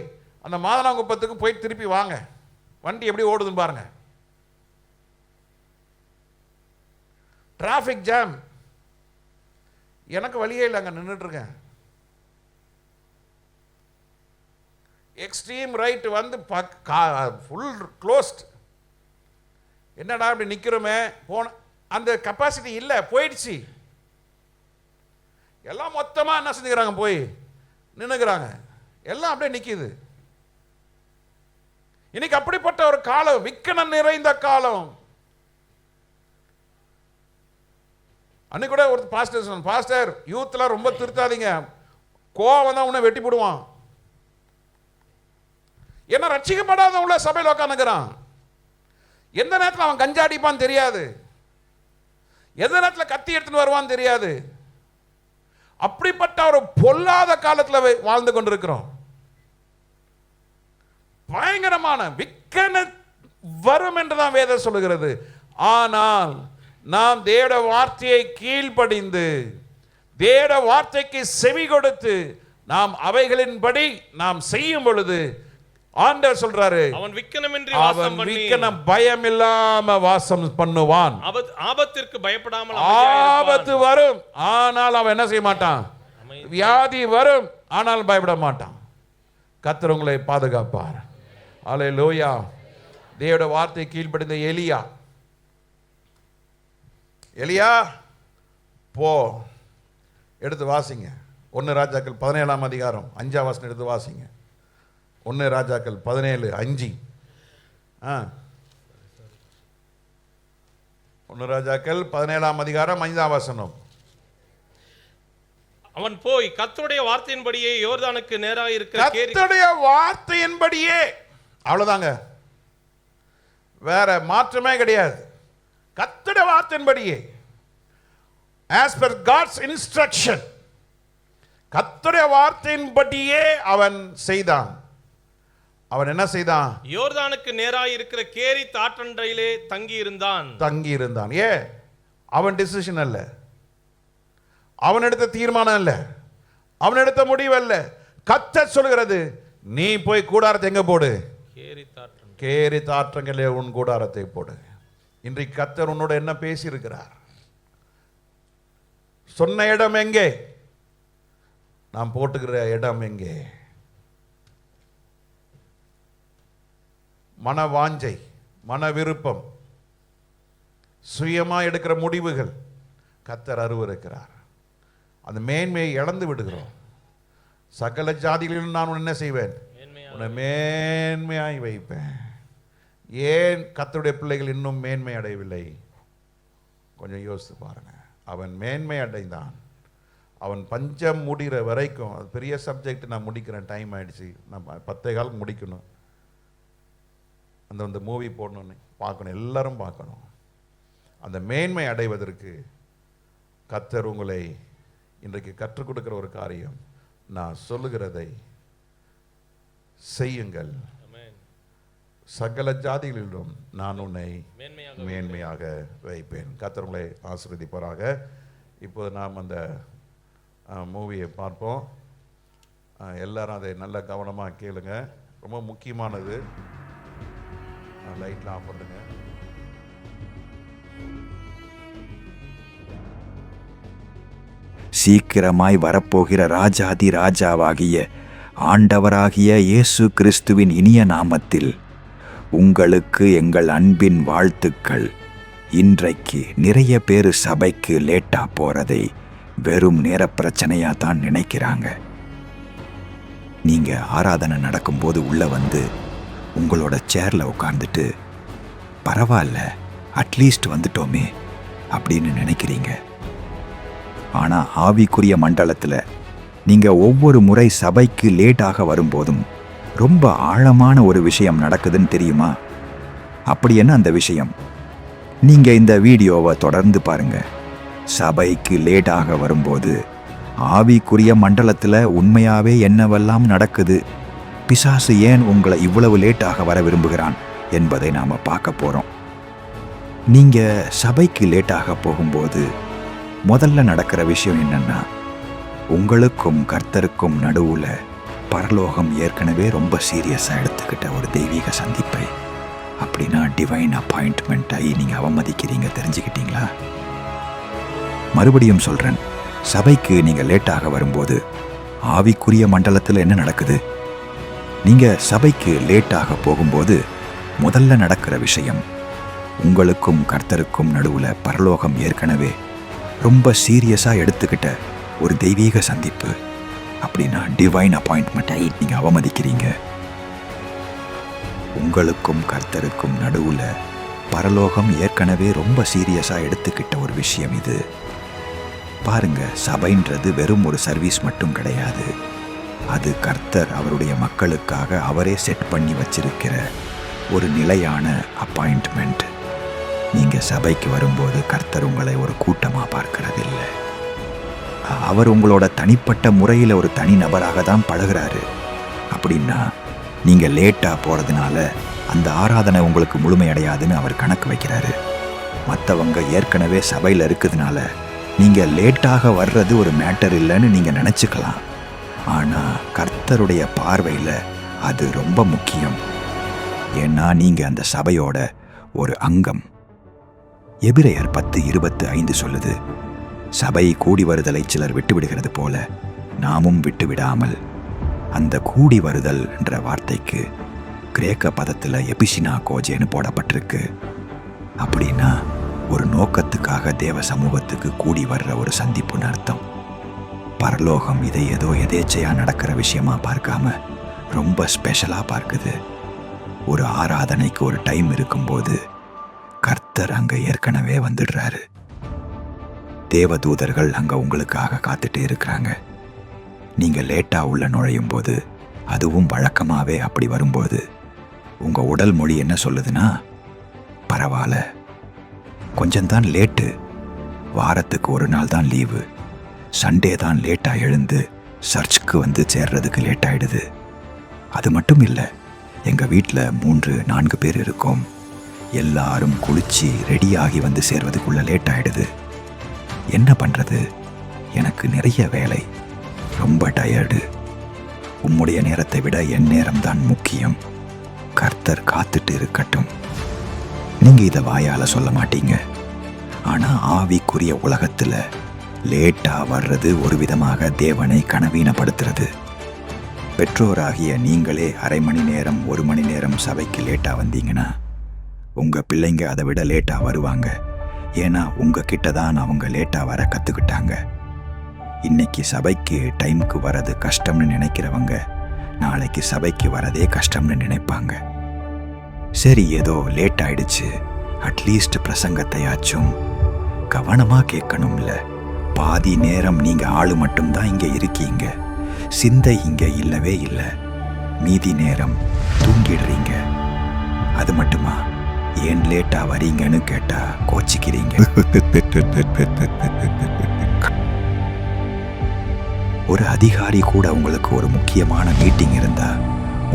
அந்த மாதனாங்குப்பத்துக்கு போய் திருப்பி வாங்க, வண்டி எப்படி ஓடுதுன்னு பாருங்க. டிராஃபிக் ஜாம், எனக்கு வழியே இல்லை, அங்கே நின்றுட்டு இருக்கேன். எக்ஸ்ட்ரீம் ரைட் வந்து ஃபுல் க்ளோஸ்ட். என்னடா அப்படி நிற்கிறோமே, போன அந்த கெப்பாசிட்டி இல்லை, போயிடுச்சு. எல்லாம் மொத்தமாக என்ன செஞ்சுக்கிறாங்க, போய் நின்னுக்கிறாங்க, எல்லாம் அப்படியே நிற்கிது. இன்னைக்கு அப்படிப்பட்ட ஒரு காலம், விக்கனம் நிறைந்த காலம். அன்னைக்கு கூட ஒரு பாஸ்டர் சொன்ன, பாஸ்டர் யூத்லாம் ரொம்ப திருத்தாதீங்க, கோவம் தான் உன்னை வெட்டி போடுவான். ஏன்னா ரட்சிக்கப்படாத உள்ள சபையில் உட்காந்துக்கிறான். எந்த நேரத்தில் அவன் கஞ்சாடிப்பான் தெரியாது, எந்த நேரத்தில் கத்தி எடுத்துன்னு வருவான்னு தெரியாது. அப்படிப்பட்ட ஒரு பொல்லாத காலத்தில் வாழ்ந்து கொண்டிருக்கிறோம். பயங்கரமான விக்கன வரும் என்றுதான் வேதம் சொல்லுகிறது. ஆனால் நாம் தேவ வார்த்தையை கீழ்ப்படிந்து தேவ வார்த்தைக்கு செவி கொடுத்து நாம் அவைகளின்படி நாம் செய்யும் பொழுது ஆண்டவர் சொல்றாரு, அவன் விக்கனமின்றி அவன் வாசம் பண்ணி விக்கனம் பயம் இல்லாம வாசம் பண்ணுவான். ஆபத்திற்கு பயப்படாமல் ஆபத்து வரும், ஆனால் அவன் என்ன செய்ய மாட்டான். வியாதி வரும், ஆனால் பயப்பட மாட்டான். கர்த்தர் உங்களை பாதுகாப்பார். அல்லேலூயா. தேவனுடைய வார்த்தை கீழ்ப்படிந்த எலியா போ, எடுத்து வாசிங்க. 1 ராஜாக்கள் 17ஆம் அதிகாரம் 5ஆம் வசனம் எடுத்து வாசிங்க. 1 ராஜாக்கள் 17:5. 1 ராஜாக்கள் 17ஆம் அதிகாரம் 5ஆம் வசனம். அவன் போய் கர்த்தருடைய வார்த்தையின்படியே யோர்தானுக்கு நேராக இருக்கிற கர்த்தருடைய வார்த்தையின்படியே, அவ்வளவுதாங்க, வேற மாற்றமே கிடையாது. கர்த்தருடைய வார்த்தையின்படியே, as per God's instruction, கர்த்தருடைய வார்த்தையின்படியே அவன் செய்தான். அவன் என்ன செய்தான்? யோர்தானுக்கு நேராக இருக்கிற கேரித் ஆற்றண்டையிலே தங்கி இருந்தான். அவன் டிசிஷன் அல்ல, அவன் எடுத்த தீர்மானம் அல்ல, அவன் எடுத்த முடிவு அல்ல. கர்த்தர் சொல்கிறது, நீ போய் கூடாரத்தை எங்க போடு? கேரித் ஆற்றங்களே உன் கூடாரத்தை போடு. இன்றைக்கு கர்த்தர் உன்னோட என்ன பேசி இருக்கிறார்? சொன்ன இடம் எங்கே? நாம் போட்டுக்கிற இடம் எங்கே? மன வாஞ்சை, மன விருப்பம், சுயமா எடுக்கிற முடிவுகள் கர்த்தர் அருவருக்கிறார். அந்த மேன்மையை இழந்து விடுகிறோம். சகல ஜாதிகளிலும் நான் என்ன செய்வேன்? உன்னை மேன்மையாய் வைப்பேன். ஏன் கர்த்தருடைய பிள்ளைகள் இன்னும் மேன்மை அடையவில்லை? கொஞ்சம் யோசித்து பாருங்க. அவன் மேன்மை அடைந்தான். அவன் பஞ்சம் முடிகிற வரைக்கும், அது பெரிய சப்ஜெக்ட், நான் முடிக்கிறேன், டைம் ஆயிடுச்சு, நான் 10:15 முடிக்கணும். அந்த மூவி போடணும்னு பார்க்கணும், எல்லாரும் பார்க்கணும். அந்த மேன்மை அடைவதற்கு கர்த்தர் உங்களை இன்றைக்கு கற்றுக் கொடுக்கிற ஒரு காரியம், நான் சொல்லுகிறதை செய்யுங்கள், சகல ஜாதிகளிலும் நான் உன்னை மேன்மையாக வைப்பேன். கர்த்தர் உங்களை ஆசீர்வதிப்பாராக. இப்போ நாம் அந்த மூவியை பார்ப்போம். எல்லாரும் அதை நல்ல கவனமாக கேளுங்க, ரொம்ப முக்கியமானது. லைட்லாம் ஆஃப் பண்ணுங்க. சீக்கிரமாய் வரப்போகிற ராஜாதி ராஜாவாகிய ஆண்டவராகிய இயேசு கிறிஸ்துவின் இனிய நாமத்தில் உங்களுக்கு எங்கள் அன்பின் வாழ்த்துக்கள். இன்றைக்கு நிறைய பேர் சபைக்கு லேட்டா போறதை வெறும் நேர பிரச்சனையா தான் நினைக்கிறாங்க. நீங்க ஆராதனை நடக்கும்போது உள்ள வந்து உங்களோட சேர்ல உட்கார்ந்துட்டு பரவாயில்ல அட்லீஸ்ட் வந்துட்டோமே அப்படின்னு நினைக்கிறீங்க. ஆனா ஆவிக்குரிய மண்டலத்துல நீங்க ஒவ்வொரு முறை சபைக்கு லேட்டாக வரும்போதும் ரொம்ப ஆழமான ஒரு விஷயம் நடக்குதுன்னு தெரியுமா? அப்படி என்ன அந்த விஷயம்? நீங்க இந்த வீடியோவை தொடர்ந்து பாருங்க. சபைக்கு லேட்டாக வரும்போது ஆவிக்குரிய மண்டலத்துல உண்மையாவே என்னவெல்லாம் நடக்குது, பிசாசு ஏன் உங்களை இவ்வளவு லேட்டாக வர விரும்புகிறான் என்பதை நாம பார்க்க போறோம். நீங்க சபைக்கு லேட்டாக போகும்போது முதல்ல நடக்கிற விஷயம் என்னன்னா, உங்களுக்கும் கர்த்தருக்கும் நடுவுல பரலோகம் ஏற்கனவே ரொம்ப சீரியஸா எடுத்துக்கிட்ட ஒரு தெய்வீக சந்திப்பை, அப்படின்னா டிவைன் அப்பாயின்ட்மெண்ட்டை நீங்க அவமதிக்கிறீங்க. தெரிஞ்சுக்கிட்டீங்களா? மறுபடியும் சொல்றேன், சபைக்கு நீங்க லேட்டாக வரும்போது ஆவிக்குரிய மண்டலத்தில் என்ன நடக்குது? நீங்க சபைக்கு லேட்டாக போகும்போது முதல்ல நடக்கிற விஷயம், உங்களுக்கும் கர்த்தருக்கும் நடுவுல பரலோகம் ஏற்கனவே ரொம்ப சீரியஸா எடுத்துக்கிட்ட ஒரு தெய்வீக சந்திப்பு, அப்படின்னா டிவைன் அப்பாயின்ட்மெண்ட்டை நீங்க அவமதிக்கிறீங்க. உங்களுக்கும் கர்த்தருக்கும் நடுவுல பரலோகம் ஏற்கனவே ரொம்ப சீரியஸா எடுத்துக்கிட்ட ஒரு விஷயம் இது. பாருங்க, சபைன்றது வெறும் ஒரு சர்வீஸ் மட்டும் கிடையாது. அது கர்த்தர் அவருடைய மக்களுக்காக அவரே செட் பண்ணி வச்சிருக்கிற ஒரு நிலையான அப்பாயிண்ட்மெண்ட். நீங்க சபைக்கு வரும்போது கர்த்தர் உங்களை ஒரு கூட்டமா பார்க்கறதில்லை. அவர் உங்களோட தனிப்பட்ட முறையில் ஒரு தனி நபராக தான் பழகுறாரு. அப்படின்னா நீங்க லேட்டா போறதுனால அந்த ஆராதனை உங்களுக்கு முழுமையடையாதுன்னு அவர் கணக்கு வைக்கிறாரு. மற்றவங்க ஏற்கனவே சபையில் இருக்குதுனால நீங்க லேட்டாக வர்றது ஒரு மேட்டர் இல்லைன்னு நீங்க நினைச்சுக்கலாம். ஆனா கர்த்தருடைய பார்வையில அது ரொம்ப முக்கியம். ஏன்னா நீங்க அந்த சபையோட ஒரு அங்கம். எபிரேயர் 10:25 சொல்லுது, சபை கூடி வருதலை சிலர் விட்டுவிடுகிறது போல நாமும் விட்டுவிடாமல். அந்த கூடி வருதல் என்ற வார்த்தைக்கு கிரேக்க பதத்தில் எபிசினா கோஜேன்னு போடப்பட்டிருக்கு. அப்படின்னா ஒரு நோக்கத்துக்காக தேவ சமூகத்துக்கு கூடி வர்ற ஒரு சந்திப்புன்னு அர்த்தம். பரலோகம் இதை ஏதோ எதேச்சையா நடக்கிற விஷயமா பார்க்காம ரொம்ப ஸ்பெஷலா பார்க்குது. ஒரு ஆராதனைக்கு ஒரு டைம் இருக்கும்போது கர்த்தர் அங்க ஏற்கனவே வந்துடுறாரு. தேவதூதர்கள் அங்க உங்களுக்காக காத்துட்டு இருக்கிறாங்க. நீங்க லேட்டா உள்ள நுழையும் போது, அதுவும் வழக்கமாவே அப்படி வரும்போது, உங்க உடல் மொழி என்ன சொல்லுதுன்னா, பரவாயில்ல, கொஞ்சம்தான் லேட்டு, வாரத்துக்கு ஒரு நாள் தான் லீவு, சண்டே தான் லேட்டா எழுந்து சர்ச்சுக்கு வந்து சேர்றதுக்கு லேட் ஆயிடுது. அது மட்டும் இல்லை, எங்க வீட்டில் 3-4 பேர் இருக்கோம், எல்லாரும் குளிச்சு ரெடியாகி வந்து சேர்வதுக்குள்ள லேட் ஆயிடுது. என்ன பண்றது? எனக்கு நிறைய வேலை, ரொம்ப டயர்டு. உம்முடைய நேரத்தை விட என் நேரம்தான் முக்கியம். கர்த்தர் காத்துட்டு இருக்கட்டும். நீங்க இதை வாயால சொல்ல மாட்டீங்க. ஆனா ஆவிக்குரிய உலகத்துல லேட்டா வர்றது ஒரு விதமாக தேவனை கனவீனப்படுத்துறது. பெற்றோராகிய நீங்களே 1/2 மணி நேரம் 1 மணி நேரம் சபைக்கு லேட்டா வந்தீங்கன்னா உங்க பிள்ளைங்க அதை விட லேட்டா வருவாங்க. ஏன்னா உங்ககிட்ட தான் அவங்க லேட்டா வர கத்துக்கிட்டாங்க. இன்னைக்கு சபைக்கு டைமுக்கு வரது கஷ்டம்னு நினைக்கிறவங்க நாளைக்கு சபைக்கு வரதே கஷ்டம்னு நினைப்பாங்க. சரி, ஏதோ லேட் ஆயிடுச்சு, அட்லீஸ்ட் பிரசங்கத்தையாச்சும் கவனமா கேட்கணும்ல. பாதி நேரம் நீங்க ஆளு மட்டும்தான் இங்க இருக்கீங்க, சிந்தை இங்க இல்லவே இல்லை. மீதி நேரம் தூங்கிடுறீங்க. அது மட்டுமா, ஏன் லேட்டா வரீங்கன்னு கேட்டா கோச்சிக்கிறீங்க. ஒரு அதிகாரி கூட உங்களுக்கு ஒரு முக்கியமான மீட்டிங் இருந்தா,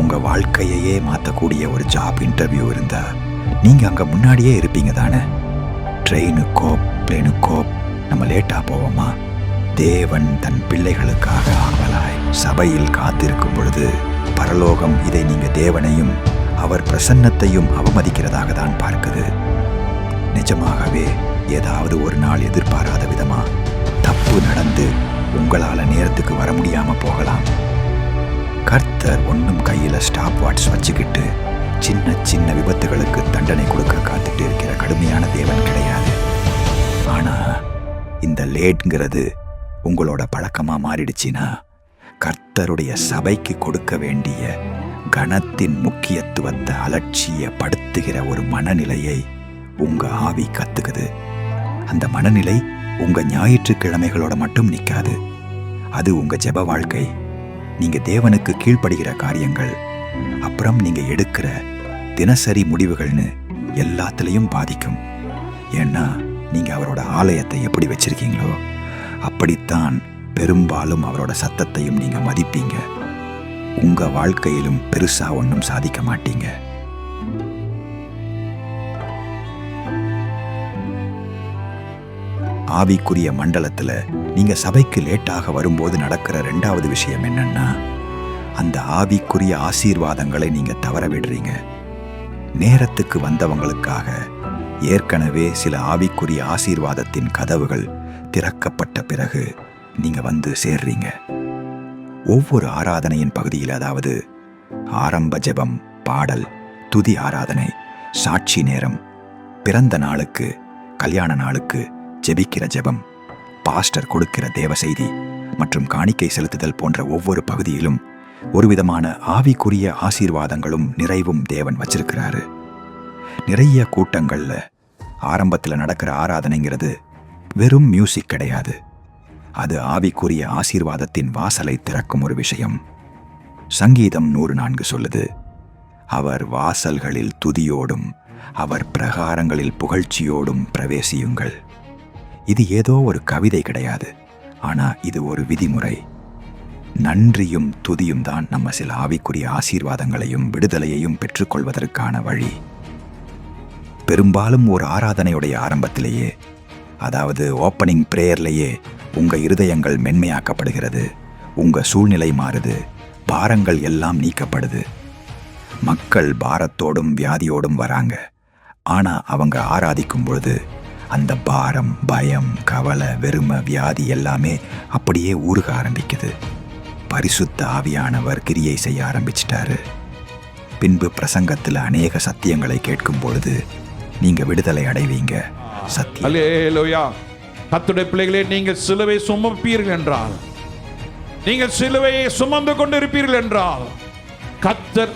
உங்க வாழ்க்கையையே மாற்றக்கூடிய ஒரு ஜாப் இன்டர்வியூ இருந்தா, நீங்க அங்க முன்னாடியே இருப்பீங்க தானே? ட்ரெயினுக்கோ பிளேனுக்கோ நம்ம லேட்டா போவோமா? தேவன் தன் பிள்ளைகளுக்காக ஆவலாய் சபையில் காத்திருக்கும் பொழுது பரலோகம் இதை நீங்க தேவனையும் அவர் பிரசன்னத்தையும் அவமதிக்கிறதாக தான் பார்க்குது. நிஜமாகவே ஏதாவது ஒரு நாள் எதிர்பாராத விதமா தப்பு நடந்து உங்களால நேரத்துக்கு வர முடியாம போகலாம். கர்த்தர் ஒன்றும் கையில ஸ்டாப் வாட்ச் வச்சுக்கிட்டு சின்ன சின்ன விபத்துகளுக்கு தண்டனை கொடுக்க காத்துட்டு இருக்கிற கடுமையான தேவன் கிடையாது. ஆனா இந்த லேட்ங்கிறது உங்களோட பழக்கமா மாறிடுச்சுன்னா, கர்த்தருடைய சபைக்கு கொடுக்க வேண்டிய கணத்தின் முக்கியத்துவத்தை அலட்சியப்படுத்துகிற ஒரு மனநிலையை உங்க ஆவி கத்துக்குது. அந்த மனநிலை உங்க ஞாயிற்றுக்கிழமைகளோட மட்டும் நிற்காது. அது உங்க ஜெப வாழ்க்கை, நீங்க தேவனுக்கு கீழ்ப்படுகிற காரியங்கள், அப்புறம் நீங்க எடுக்கிற தினசரி முடிவுகள்னு எல்லாத்துலேயும் பாதிக்கும். ஏன்னா நீங்க அவரோட ஆலயத்தை எப்படி வச்சிருக்கீங்களோ அப்படித்தான் பெரும்பாலும் அவரோட சத்தத்தையும் நீங்க மதிப்பீங்க. உங்க வாழ்க்கையிலும் பெருசா ஒன்றும் சாதிக்க மாட்டீங்க. ஆவிக்குரிய மண்டலத்துல நீங்க சபைக்கு லேட்டாக வரும்போது நடக்கிற 2வது விஷயம் என்னன்னா, அந்த ஆவிக்குரிய ஆசீர்வாதங்களை நீங்க தவற விடுறீங்க. நேரத்துக்கு வந்தவங்களுக்காக ஏற்கனவே சில ஆவிக்குரிய ஆசீர்வாதத்தின் கதவுகள் திறக்கப்பட்ட பிறகு நீங்க வந்து சேர்றீங்க. ஒவ்வொரு ஆராதனையின் பகுதியில், அதாவது ஆரம்ப ஜெபம், பாடல், துதி ஆராதனை, சாட்சி நேரம், பிறந்த நாளுக்கு, கல்யாண நாளுக்கு ஜெபிக்கிற ஜெபம், பாஸ்டர் கொடுக்கிற தேவ செய்தி மற்றும் காணிக்கை செலுத்துதல் போன்ற ஒவ்வொரு பகுதியிலும் ஒரு விதமான ஆவிக்குரிய ஆசீர்வாதங்களும் நிறைவும் தேவன் வச்சிருக்கிறாரு. நிறைய கூட்டங்கள்ல ஆரம்பத்தில் நடக்கிற ஆராதனைங்கிறது வெறும் மியூசிக் கிடையாது. அது ஆவிக்குரிய ஆசீர்வாதத்தின் வாசலை திறக்கும் ஒரு விஷயம். சங்கீதம் 104 சொல்லுது, அவர் வாசல்களில் துதியோடும் அவர் பிரகாரங்களில் புகழ்ச்சியோடும் பிரவேசியுங்கள். இது ஏதோ ஒரு கவிதை கிடையாது, ஆனா இது ஒரு விதிமுறை. நன்றியும் துதியும் தான் நம்ம சில ஆவிக்குரிய ஆசீர்வாதங்களையும் விடுதலையையும் பெற்றுக்கொள்வதற்கான வழி. பெரும்பாலும் ஒரு ஆராதனையுடைய ஆரம்பத்திலேயே, அதாவது ஓப்பனிங் பிரேயர்லேயே உங்க இருதயங்கள் மென்மையாக்கப்படுகிறது, உங்க சூழ்நிலை மாறுது, பாரங்கள் எல்லாம் நீக்கப்படுது. மக்கள் பாரத்தோடும் வியாதியோடும் வராங்க. ஆனா அவங்க ஆராதிக்கும் பொழுது அந்த பாரம், பயம், கவலை, வெறுமை, வியாதி எல்லாமே அப்படியே ஊறுக ஆரம்பிக்குது. பரிசுத்த ஆவியானவர் கிரியை செய்ய ஆரம்பிச்சிட்டாரு. பின்பு பிரசங்கத்தில் அநேக சத்தியங்களை கேட்கும் பொழுது நீங்க விடுதலை அடைவீங்க. சத்தியம். அல்லேலூயா. கர்த்தருடைய பிள்ளைகளே, நீங்கள் சிலுவை சுமப்பீர்கள் என்றால், நீங்கள் சிலுவையை சுமந்து கொண்டிருப்பீர்கள் என்றால், கர்த்தர்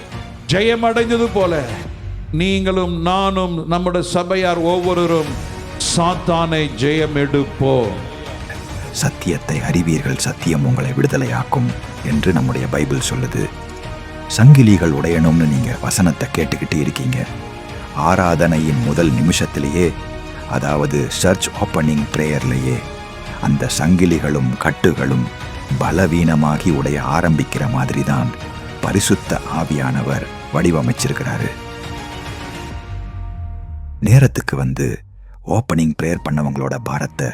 ஜெயம் அடைந்தது போல நீங்களும் நானும் நம்முடைய சபையார் ஒவ்வொருவரும் சாத்தானை ஜெயம் எடுப்போம். சத்தியத்தை அறிவீர்கள், சத்தியம் உங்களை விடுதலையாக்கும் என்று நம்முடைய பைபிள் சொல்லுது. சங்கிலிகள் உடையணும்னு நீங்க வசனத்தை கேட்டுக்கிட்டு இருக்கீங்க. ஆராதனையின் முதல் நிமிஷத்திலேயே, அதாவது சர்ச் ஓப்பனிங் பிரேயர்லேயே அந்த சங்கிலிகளும் கட்டுகளும் பலவீனமாகி உடைய ஆரம்பிக்கிற மாதிரி தான் பரிசுத்த ஆவியானவர் வடிவமைச்சிருக்கிறாரு. நேரத்துக்கு வந்து ஓப்பனிங் பிரேயர் பண்ணவங்களோட பாரத்தை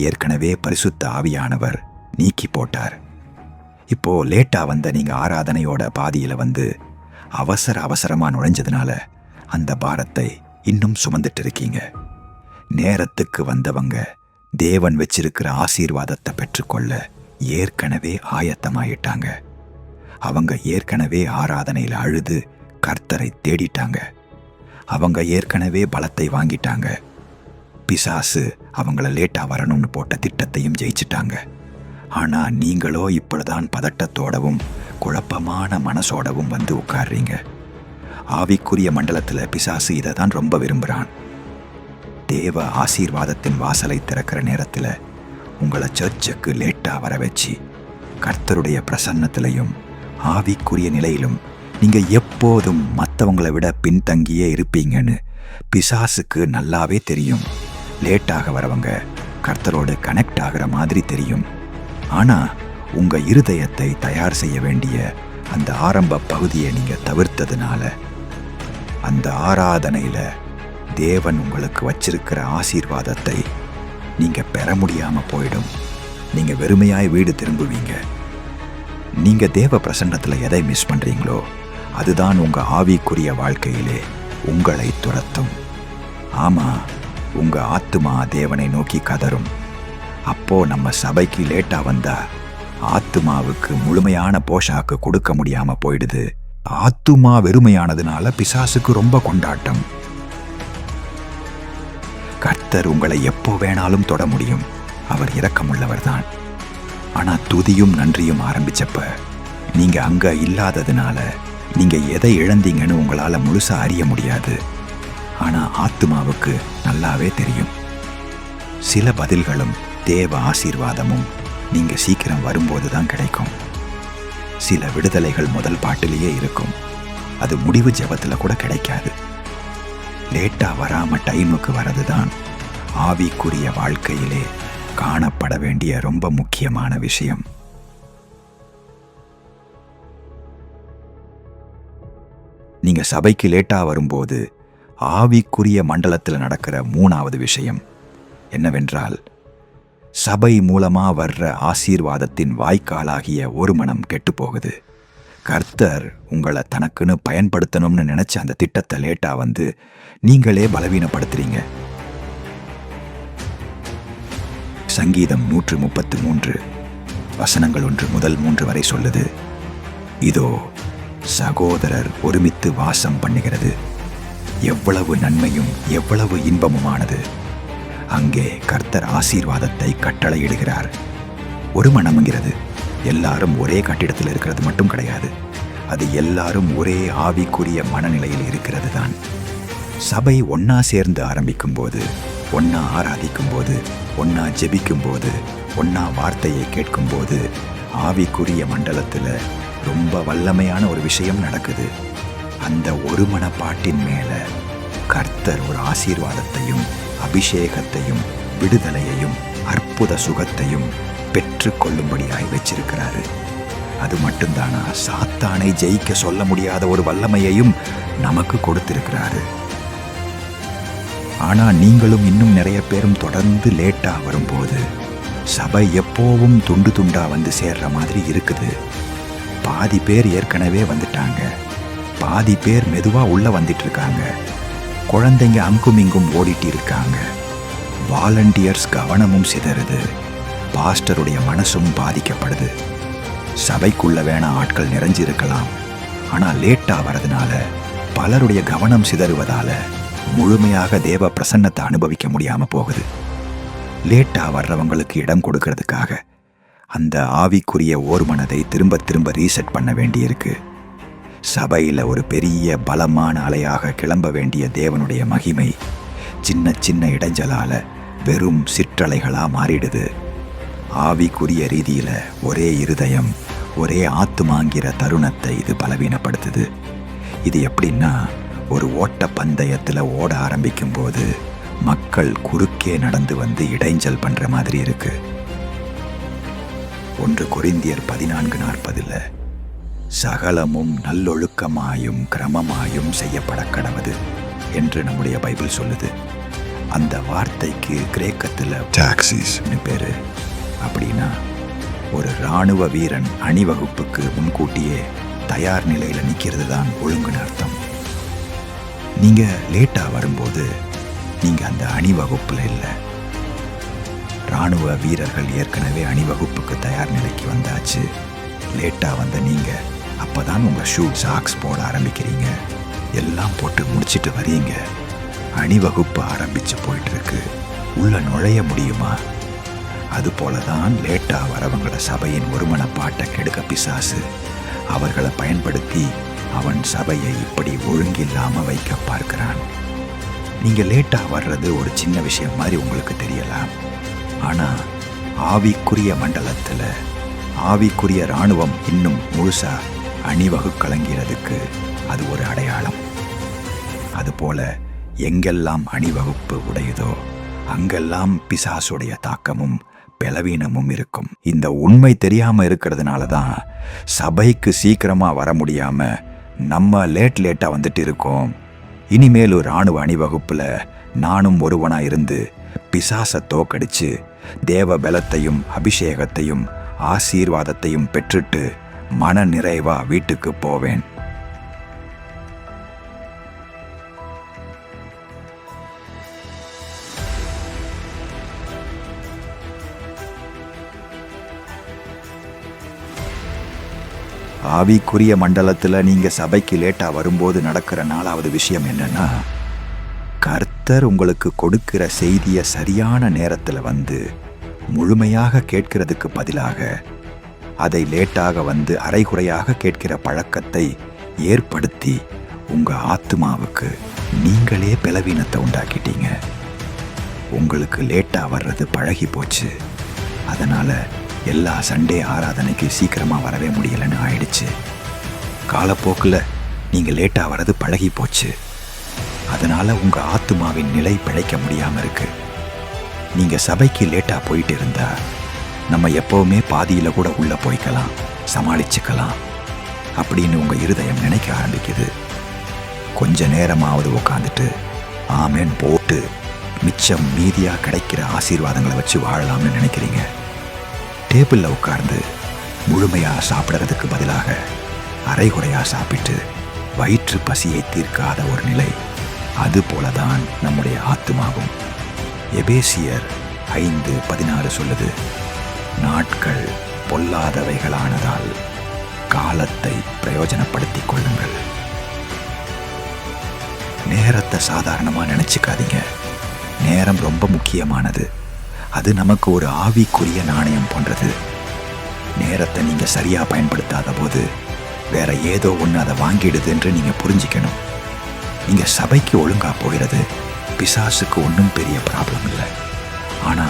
ஏற்கனவே பரிசுத்த ஆவியானவர் நீக்கி போட்டார். இப்போ லேட்டா வந்த நீங்க ஆராதனையோட பாதியில வந்து அவசரமா நுழைஞ்சதுனால அந்த பாரத்தை இன்னும் சுமந்துட்டு இருக்கீங்க. நேரத்துக்கு வந்தவங்க தேவன் வச்சிருக்கிற ஆசீர்வாதத்தை பெற்றுக்கொள்ள ஏற்கனவே ஆயத்தமாயிட்டாங்க. அவங்க ஏற்கனவே ஆராதனையில் அழுது கர்த்தரை தேடிட்டாங்க. அவங்க ஏற்கனவே பலத்தை வாங்கிட்டாங்க. பிசாசு அவங்கள லேட்டா வரணும்னு போட்ட திட்டத்தையும் ஜெயிச்சிட்டாங்க. ஆனா நீங்களோ இப்படிதான் பதட்டத்தோடவும் குழப்பமான மனசோடவும் வந்து உட்கார்றீங்க. ஆவிக்குரிய மண்டலத்தில் பிசாசு இதை தான் ரொம்ப விரும்புகிறான். தேவ ஆசீர்வாதத்தின் வாசலை திறக்கிற நேரத்தில் உங்களை சர்ச்சுக்கு லேட்டா வர வச்சு கர்த்தருடைய பிரசன்னத்திலையும் ஆவிக்குரிய நிலையிலும் நீங்க எப்போதும் மற்றவங்களை விட பின்தங்கியே இருப்பீங்கன்னு பிசாசுக்கு நல்லாவே தெரியும். லேட்டாக வரவங்க கர்த்தரோடு கனெக்ட் ஆகிற மாதிரி தெரியும். ஆனா உங்க இருதயத்தை தயார் செய்ய வேண்டிய அந்த ஆரம்ப பகுதியை நீங்க தவிர்த்ததுனால அந்த ஆராதனையில தேவன் உங்களுக்கு வச்சிருக்கிற ஆசீர்வாதத்தை நீங்க பெற முடியாம போயிடும். நீங்க வெறுமையாய் வீடு திரும்புவீங்க. நீங்க தேவ பிரசன்னத்துல எதை மிஸ் பண்றீங்களோ அதுதான் உங்க ஆவிக்குரிய வாழ்க்கையிலே உங்களை துரத்தும். ஆமா, உங்க ஆத்துமா தேவனை நோக்கி கதரும். அப்போ நம்ம சபைக்கு லேட்டா வந்தா ஆத்துமாவுக்கு முழுமையான போஷாக்கு கொடுக்க முடியாம போயிடுது. ஆத்துமா வெறுமையானதுனால பிசாசுக்கு ரொம்ப கொண்டாட்டம். கர்த்தர் உங்களை எப்போ வேணாலும் தொட முடியும். அவர் இரக்கமுள்ளவர் தான். ஆனா துதியும் நன்றியும் ஆரம்பிச்சப்ப நீங்க அங்க இல்லாததுனால நீங்க எதை இழந்தீங்கன்னு உங்களால முழுசா அறிய முடியாது. ஆனா ஆத்துமாவுக்கு நல்லாவே தெரியும். சில பதில்களும் தேவ ஆசீர்வாதமும் நீங்க சீக்கிரம் வரும்போது தான் கிடைக்கும். சில விடுதலைகள் முதல் பாட்டிலேயே இருக்கும். அது முடிவு ஜெபத்துல கூட கிடைக்காது. லேட்டா வராம டைமுக்கு வரதுதான் ஆவிக்குரிய வாழ்க்கையிலே காணப்பட வேண்டிய ரொம்ப முக்கியமான விஷயம். நீங்க சபைக்கு லேட்டா வரும்போது ஆவிக்குரிய மண்டலத்தில் நடக்கிற 3வது விஷயம் என்னவென்றால், சபை மூலமா வர்ற ஆசீர்வாதத்தின் வாய்க்காலாகிய ஒரு மனம் கெட்டு போகுது. கர்த்தர் உங்களை தனக்குன்னு பயன்படுத்தணும்னு நினைச்ச அந்த திட்டத்தை லேட்டா வந்து நீங்களே பலவீனப்படுத்துறீங்க. சங்கீதம் 133 வசனங்கள் 1 முதல் 3 வரை சொல்லுது, இதோ சகோதரர் ஒருமித்து வாசம் பண்ணுகிறது, எவ்வளவு நன்மையும் எவ்வளவு இன்பமுமானது. அங்கே கர்த்தர் ஆசீர்வாதத்தை கட்டளையிடுகிறார். ஒரு மனம்ங்கிறது எல்லாரும் ஒரே கட்டிடத்தில் இருக்கிறது மட்டும் கிடையாது. அது எல்லாரும் ஒரே ஆவிக்குரிய மனநிலையில் இருக்கிறது தான். சபை ஒன்னா சேர்ந்து ஆரம்பிக்கும் போது, ஒன்னா ஆராதிக்கும் போது, ஒன்னா ஜெபிக்கும் போது, ஒன்னா வார்த்தையை கேட்கும் போது ஆவிக்குரிய மண்டலத்தில் ரொம்ப வல்லமையான ஒரு விஷயம் நடக்குது. அந்த ஒரு மனப்பாட்டின் மேல கர்த்தர் ஒரு ஆசீர்வாதத்தையும் அபிஷேகத்தையும் விடுதலையையும் அற்புத சுகத்தையும் பெற்று கொள்ளும்படியாய் வச்சிருக்கிறாரு. அது மட்டும்தானா, சாத்தானை ஜெயிக்க சொல்ல முடியாத ஒரு வல்லமையையும் நமக்கு கொடுத்திருக்கிறாரு. ஆனா நீங்களும் இன்னும் நிறைய பேரும் தொடர்ந்து லேட்டா வரும்போது சபை எப்போவும் துண்டு துண்டா வந்து சேர்ற மாதிரி இருக்குது. பாதி பேர் ஏற்கனவே வந்துட்டாங்க, பாதி பேர் மெதுவா உள்ள வந்துட்டு இருக்காங்க. குழந்தைங்க அங்கும் இங்கும் ஓடிட்டு இருக்காங்க. வாலண்டியர்ஸ் கவனமும் சிதறுது. பாஸ்டருடைய மனசும் பாதிக்கப்படுது. சபைக்குள்ள வேணா ஆட்கள் நிறைஞ்சிருக்கலாம், ஆனா லேட்டா வரதுனால பலருடைய கவனம் சிதறுவதால முழுமையாக தேவ பிரசன்னத்தை அனுபவிக்க முடியாம போகுது. லேட்டா வர்றவங்களுக்கு இடம் கொடுக்கறதுக்காக அந்த ஆவிக்குரிய ஓர்மனதை திரும்ப திரும்ப ரீசெட் பண்ண வேண்டியிருக்கு. சபையில ஒரு பெரிய பலமான அலையாக கிளம்ப வேண்டிய தேவனுடைய மகிமை சின்ன சின்ன இடைஞ்சலால வெறும் சிற்றலைகளா மாறிடுது. ஆவிக்குரிய ரீதியில ஒரே இருதயம், ஒரே ஆத்துமாங்கிற தருணத்தை இது பலவீனப்படுத்துது. இது எப்படின்னா, ஒரு ஓட்ட பந்தயத்துல ஓட ஆரம்பிக்கும் போது மக்கள் குறுக்கே நடந்து வந்து இடைஞ்சல் பண்ற மாதிரி இருக்கு. 1 கொரிந்தியர் 14:40 சகலமும் நல்லொழுக்கமாயும் கிரமமாயும் செய்யப்பட கடவது என்று நம்முடைய பைபிள் சொல்லுது. அந்த வார்த்தைக்கு கிரேக்கத்தில் டாக்ஸிஸ்னு பேரு. அப்படின்னா ஒரு இராணுவ வீரன் அணிவகுப்புக்கு முன்கூட்டியே தயார் நிலையில் நிற்கிறது தான் ஒழுங்குன்னு அர்த்தம். நீங்க லேட்டா வரும்போது நீங்க அந்த அணிவகுப்புல இல்லை. இராணுவ வீரர்கள் ஏற்கனவே அணிவகுப்புக்கு தயார் நிலைக்கு வந்தாச்சு. லேட்டா வந்த நீங்க அப்பதான் உங்க ஷூ சாக்ஸ் போட ஆரம்பிக்கிறீங்க, எல்லாம் போட்டு முடிச்சிட்டு வரீங்க. அணிவகுப்பு ஆரம்பிச்சு போயிட்டு இருக்கு. உள்ள நுழைய முடியுமா? அது போலதான் லேட்டா வரவங்கள சபையின் ஒருமனப்பாட்டை கெடுக்க பிசாசு அவர்களை பயன்படுத்தி அவன் சபையை இப்படி ஒழுங்கில்லாம வைக்க பார்க்கிறான். நீங்க லேட்டா வர்றது ஒரு சின்ன விஷயம் மாதிரி உங்களுக்கு தெரியலாம், ஆனா ஆவிக்குரிய மண்டலத்துல ஆவிக்குரிய இராணுவம் இன்னும் முழுசா அணிவகு கலங்கிறதுக்கு அது ஒரு அடையாளம். அதுபோல எங்கெல்லாம் அணிவகுப்பு உடையதோ அங்கெல்லாம் பிசாசுடைய தாக்கமும் பலவீனமும் இருக்கும். இந்த உண்மை தெரியாம இருக்கிறதுனால தான் சபைக்கு சீக்கிரமா வர முடியாம நம்ம லேட்டா வந்துட்டு இருக்கோம். இனிமேல் ஒரு இராணுவ அணிவகுப்புல நானும் ஒருவனா இருந்து பிசாசை தோக்கடிச்சு தேவ பலத்தையும் அபிஷேகத்தையும் ஆசீர்வாதத்தையும் பெற்றுட்டு மன நிறைவா வீட்டுக்கு போவேன். ஆவிக்குரிய மண்டலத்துல நீங்க சபைக்கு லேட்டா வரும்போது நடக்கிற 4வது விஷயம் என்னன்னா, கர்த்தர் உங்களுக்கு கொடுக்கிற செய்தியை சரியான நேரத்துல வந்து முழுமையாக கேட்கிறதுக்கு பதிலாக அதை லேட்டாக வந்து அரைகுறையாக கேட்கிற பழக்கத்தை ஏற்படுத்தி உங்க ஆத்துமாவுக்கு நீங்களே பலவீனத்தை உண்டாக்கிட்டீங்க. உங்களுக்கு லேட்டா வர்றது பழகி போச்சு. அதனால எல்லா சண்டே ஆராதனைக்கு சீக்கிரமா வரவே முடியலன்னு ஆயிடுச்சு. காலப்போக்கில் நீங்க லேட்டா வர்றது பழகி போச்சு. அதனால உங்க ஆத்துமாவின் நிலை பிழைக்க முடியாம இருக்கு. நீங்க சபைக்கு லேட்டா போயிட்டு இருந்தா நம்ம எப்பவுமே பாதியில கூட உள்ள போய்க்கலாம், சமாளிச்சுக்கலாம் அப்படின்னு உங்க இருதயம் நினைக்க ஆரம்பிக்குது. கொஞ்ச நேரமாவது உட்காந்துட்டு ஆமேன் போட்டு மிச்சம் மீதியா கிடைக்கிற ஆசீர்வாதங்களை வச்சு வாழலாம்னு நினைக்கிறீங்க. டேபிள்ல உட்கார்ந்து முழுமையா சாப்பிடுறதுக்கு பதிலாக அரைகுறையா சாப்பிட்டு வயிற்று பசியை தீர்க்காத ஒரு நிலை. அது போலதான் நம்முடைய ஆத்துமாவும். எபேசியர் 5:16 சொல்லுது, நாட்கள் பொல்லாதவைகளானதால் காலத்தை பிரயோஜனப்படுத்திக் கொள்ளுங்கள். நேரத்தை சாதாரணமா நினைச்சுக்காதீங்க. நேரம் ரொம்ப முக்கியமானது. அது நமக்கு ஒரு ஆவிக்குரிய நாணயம் போன்றது. நேரத்தை நீங்க சரியா பயன்படுத்தாத போது வேற ஏதோ ஒன்று அதை வாங்கிடுது என்று நீங்க புரிஞ்சிக்கணும். நீங்க சபைக்கு ஒழுங்கா போகிறது பிசாசுக்கு ஒன்றும் பெரிய ப்ராப்ளம் இல்லை. ஆனா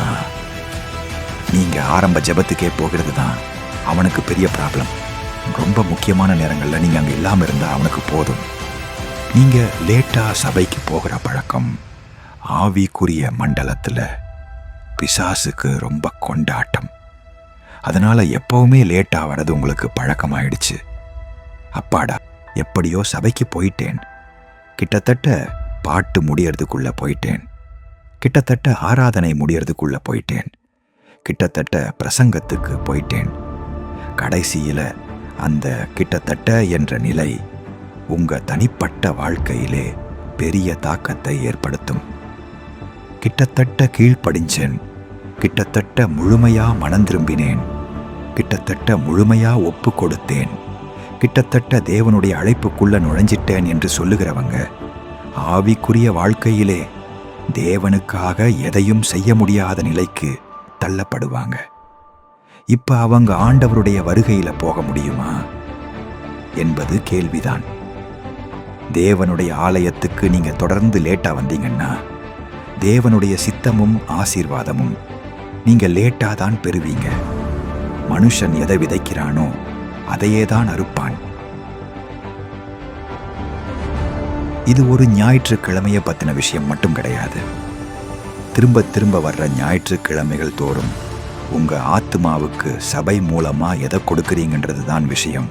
நீங்க ஆரம்ப ஜெபத்துக்கே போகிறது தான் அவனுக்கு பெரிய ப்ராப்ளம். ரொம்ப முக்கியமான நேரங்களில் நீங்கள் அங்கே இல்லாமல் இருந்தால் அவனுக்கு போதும். நீங்கள் லேட்டாக சபைக்கு போகிற பழக்கம் ஆவிக்குரிய மண்டலத்தில் பிசாசுக்கு ரொம்ப கொண்டாட்டம். அதனால் எப்போவுமே லேட்டாக வர்றது உங்களுக்கு பழக்கமாயிடுச்சு. அப்பாடா, எப்படியோ சபைக்கு போயிட்டேன், கிட்டத்தட்ட பாட்டு முடியறதுக்குள்ளே போயிட்டேன், கிட்டத்தட்ட ஆராதனை முடியறதுக்குள்ளே போயிட்டேன், கிட்டத்தட்ட பிரசங்கத்துக்கு போயிட்டேன். கடைசியில் அந்த கிட்டத்தட்ட என்ற நிலை உங்கள் தனிப்பட்ட வாழ்க்கையிலே பெரிய தாக்கத்தை ஏற்படுத்தும். கிட்டத்தட்ட கீழ்ப்படிஞ்சேன், கிட்டத்தட்ட முழுமையா மனம் திரும்பினேன், கிட்டத்தட்ட முழுமையா ஒப்பு கொடுத்தேன், கிட்டத்தட்ட தேவனுடைய அழைப்புக்குள்ள நுழைஞ்சிட்டேன் என்று சொல்லுகிறவங்க ஆவிக்குரிய வாழ்க்கையிலே தேவனுக்காக எதையும் செய்ய முடியாத நிலைக்கு தள்ளப்படுவாங்க. இப்ப அவங்க ஆண்டவருடைய வருகையில போக முடியுமா என்பது கேள்விதான். தேவனுடைய ஆலயத்துக்கு நீங்க தொடர்ந்து லேட்டா வந்தீங்கன்னா தேவனுடைய சித்தமும் ஆசீர்வாதமும் நீங்க லேட்டா தான் பெறுவீங்க. மனுஷன் எதை விதைக்கிறானோ அதையே தான் அறுப்பான். இது ஒரு ஞாயிற்றுக்கிழமையை பத்தின விஷயம் மட்டும் கிடையாது. திரும்ப திரும்ப வர்ற ஞாயிற்றுக்கிழமைகள் தோறும் உங்க ஆத்மாவுக்கு சபை மூலமா எதை கொடுக்குறீங்கன்றது தான் விஷயம்.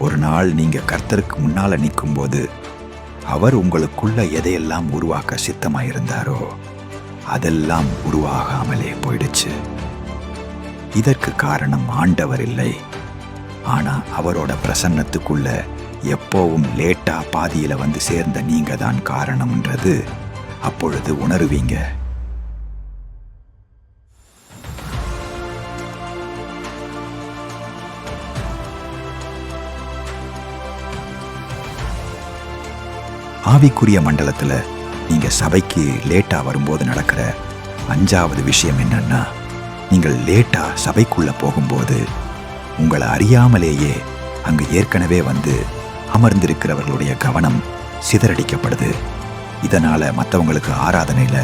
ஒரு நாள் நீங்க கர்த்தருக்கு முன்னால நிற்கும்போது அவர் உங்களுக்குள்ள எதையெல்லாம் உருவாக்க சித்தமாயிருந்தாரோ அதெல்லாம் உருவாகாமலே போயிடுச்சு. இதற்கு காரணம் ஆண்டவர் இல்லை, ஆனா அவரோட பிரசன்னத்துக்குள்ள எப்போவும் லேட்டா பாதியில வந்து சேர்ந்த நீங்க தான் காரணம்ன்றது அப்பொழுது உணருவீங்க. ஆவிக்குரிய மண்டலத்துல நீங்க சபைக்கு லேட்டா வரும்போது நடக்கிற 5வது விஷயம் என்னன்னா, நீங்கள் லேட்டா சபைக்குள்ள போகும்போது உங்களை அறியாமலேயே அங்கு ஏற்கனவே வந்து அமர்ந்திருக்கிறவர்களுடைய கவனம் சிதறடிக்கப்படுது. இதனால மற்றவங்களுக்கு ஆராதனையில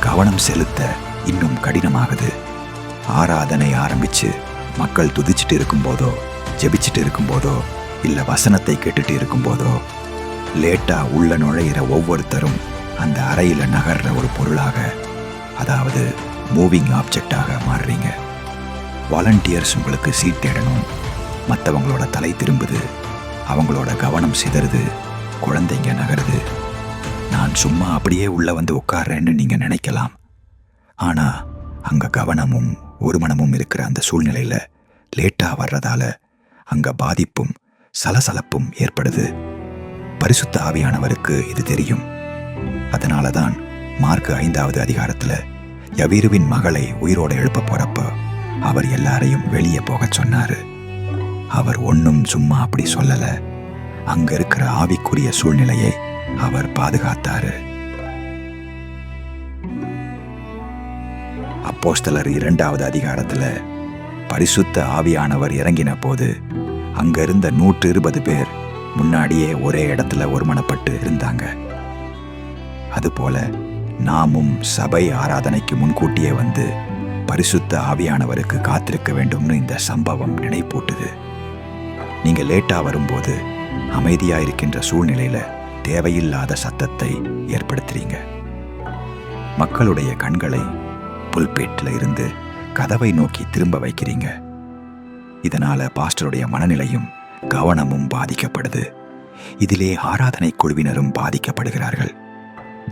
கவனம் செலுத்த இன்னும் கடினமாகுது. ஆராதனை ஆரம்பிச்சு மக்கள் துதிச்சுட்டு இருக்கும்போதோ, ஜெபிச்சுட்டு இருக்கும்போதோ, இல்ல வசனத்தை கேட்டுட்டு இருக்கும்போதோ லேட்டா உள்ள நுழையிற ஒவ்வொருத்தரும் அந்த அறையில நகர்ற ஒரு பொருளாக, அதாவது மூவிங் ஆப்ஜெக்டாக மாறுறீங்க. வாலண்டியர்ஸ் உங்களுக்கு சீட் தேடணும், மற்றவங்களோட தலை திரும்புது, அவங்களோட கவனம் சிதறுது, குழந்தைங்க நகருது. நான் சும்மா அப்படியே உள்ள வந்து உட்கார்றேன்னு நீங்க நினைக்கலாம். ஆனா அங்க கவனமும் ஒரு மனமும் இருக்கிற அந்த சூழ்நிலையில லேட்டா வர்றதால அங்க பாதிப்பும் சலசலப்பும் ஏற்படுது. பரிசுத்த ஆவியானவருக்கு இது தெரியும். அதனாலதான் மார்க் 5வது அதிகாரத்துல யவீருவின் மகளை உயிரோட எழுப்ப போறப்ப அவர் எல்லாரையும் வெளியே போக சொன்னாரு. அவர் ஒன்னும் சும்மா அப்படி சொல்லல. அங்க இருக்கிற ஆவிக்குரிய சூழ்நிலையை அவர் பாதுகாத்தாரு. அப்போஸ்தலர் 2வது அதிகாரத்துல பரிசுத்த ஆவியானவர் இறங்கின போது அங்க இருந்த 120 பேர் முன்னாடியே ஒரே இடத்துல ஒருமனப்பட்டு இருந்தாங்க. அதுபோல நாமும் சபை ஆராதனைக்கு முன்கூட்டியே வந்து பரிசுத்த ஆவியானவருக்கு காத்திருக்க வேண்டும்னு இந்த சம்பவம் நினைப்பூட்டுது. நீங்க லேட்டா வரும்போது அமைதியா இருக்கின்ற சூழ்நிலையில தேவையில்லாத சத்தத்தை ஏற்படுத்துறீங்க. மக்களுடைய கண்களை புல்பேட்ல இருந்து கதவை நோக்கி திரும்ப வைக்கிறீங்க. இதனால பாஸ்டருடைய மனநிலையும் கவனமும் பாதிக்கப்படுது. இதிலே ஆராதனை குழுவினரும் பாதிக்கப்படுகிறார்கள்.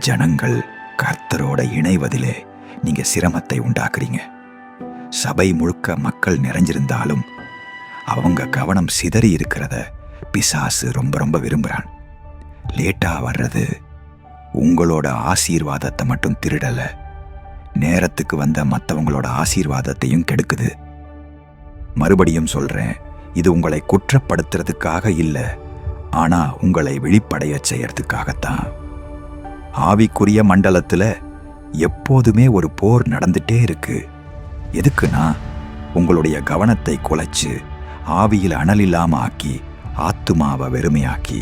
ஜனங்கள் கர்த்தரோட இணைவதிலே நீங்க சிரமத்தை உண்டாக்குறீங்க. சபை முழுக்க மக்கள் நிறைஞ்சிருந்தாலும் அவங்க கவனம் சிதறி இருக்கிறத பிசாசு ரொம்ப ரொம்ப விரும்புறான். லேட்டா வர்றது உங்களோட ஆசீர்வாதத்தை மட்டும் திருடல, நேரத்துக்கு வந்த மற்றவங்களோட ஆசீர்வாதத்தையும் கெடுக்குது. மறுபடியும் சொல்றேன், இது உங்களை குற்றப்படுத்துறதுக்காக இல்லை, ஆனா உங்களை விழிப்படைய செய்யறதுக்காகத்தான். ஆவிக்குரிய மண்டலத்துல எப்போதுமே ஒரு போர் நடந்துட்டே இருக்கு. எதுக்குன்னா உங்களுடைய கவனத்தை குலைச்சு ஆவியில் அனல் இல்லாம ஆக்கி ஆத்துமாவை வெறுமையாக்கி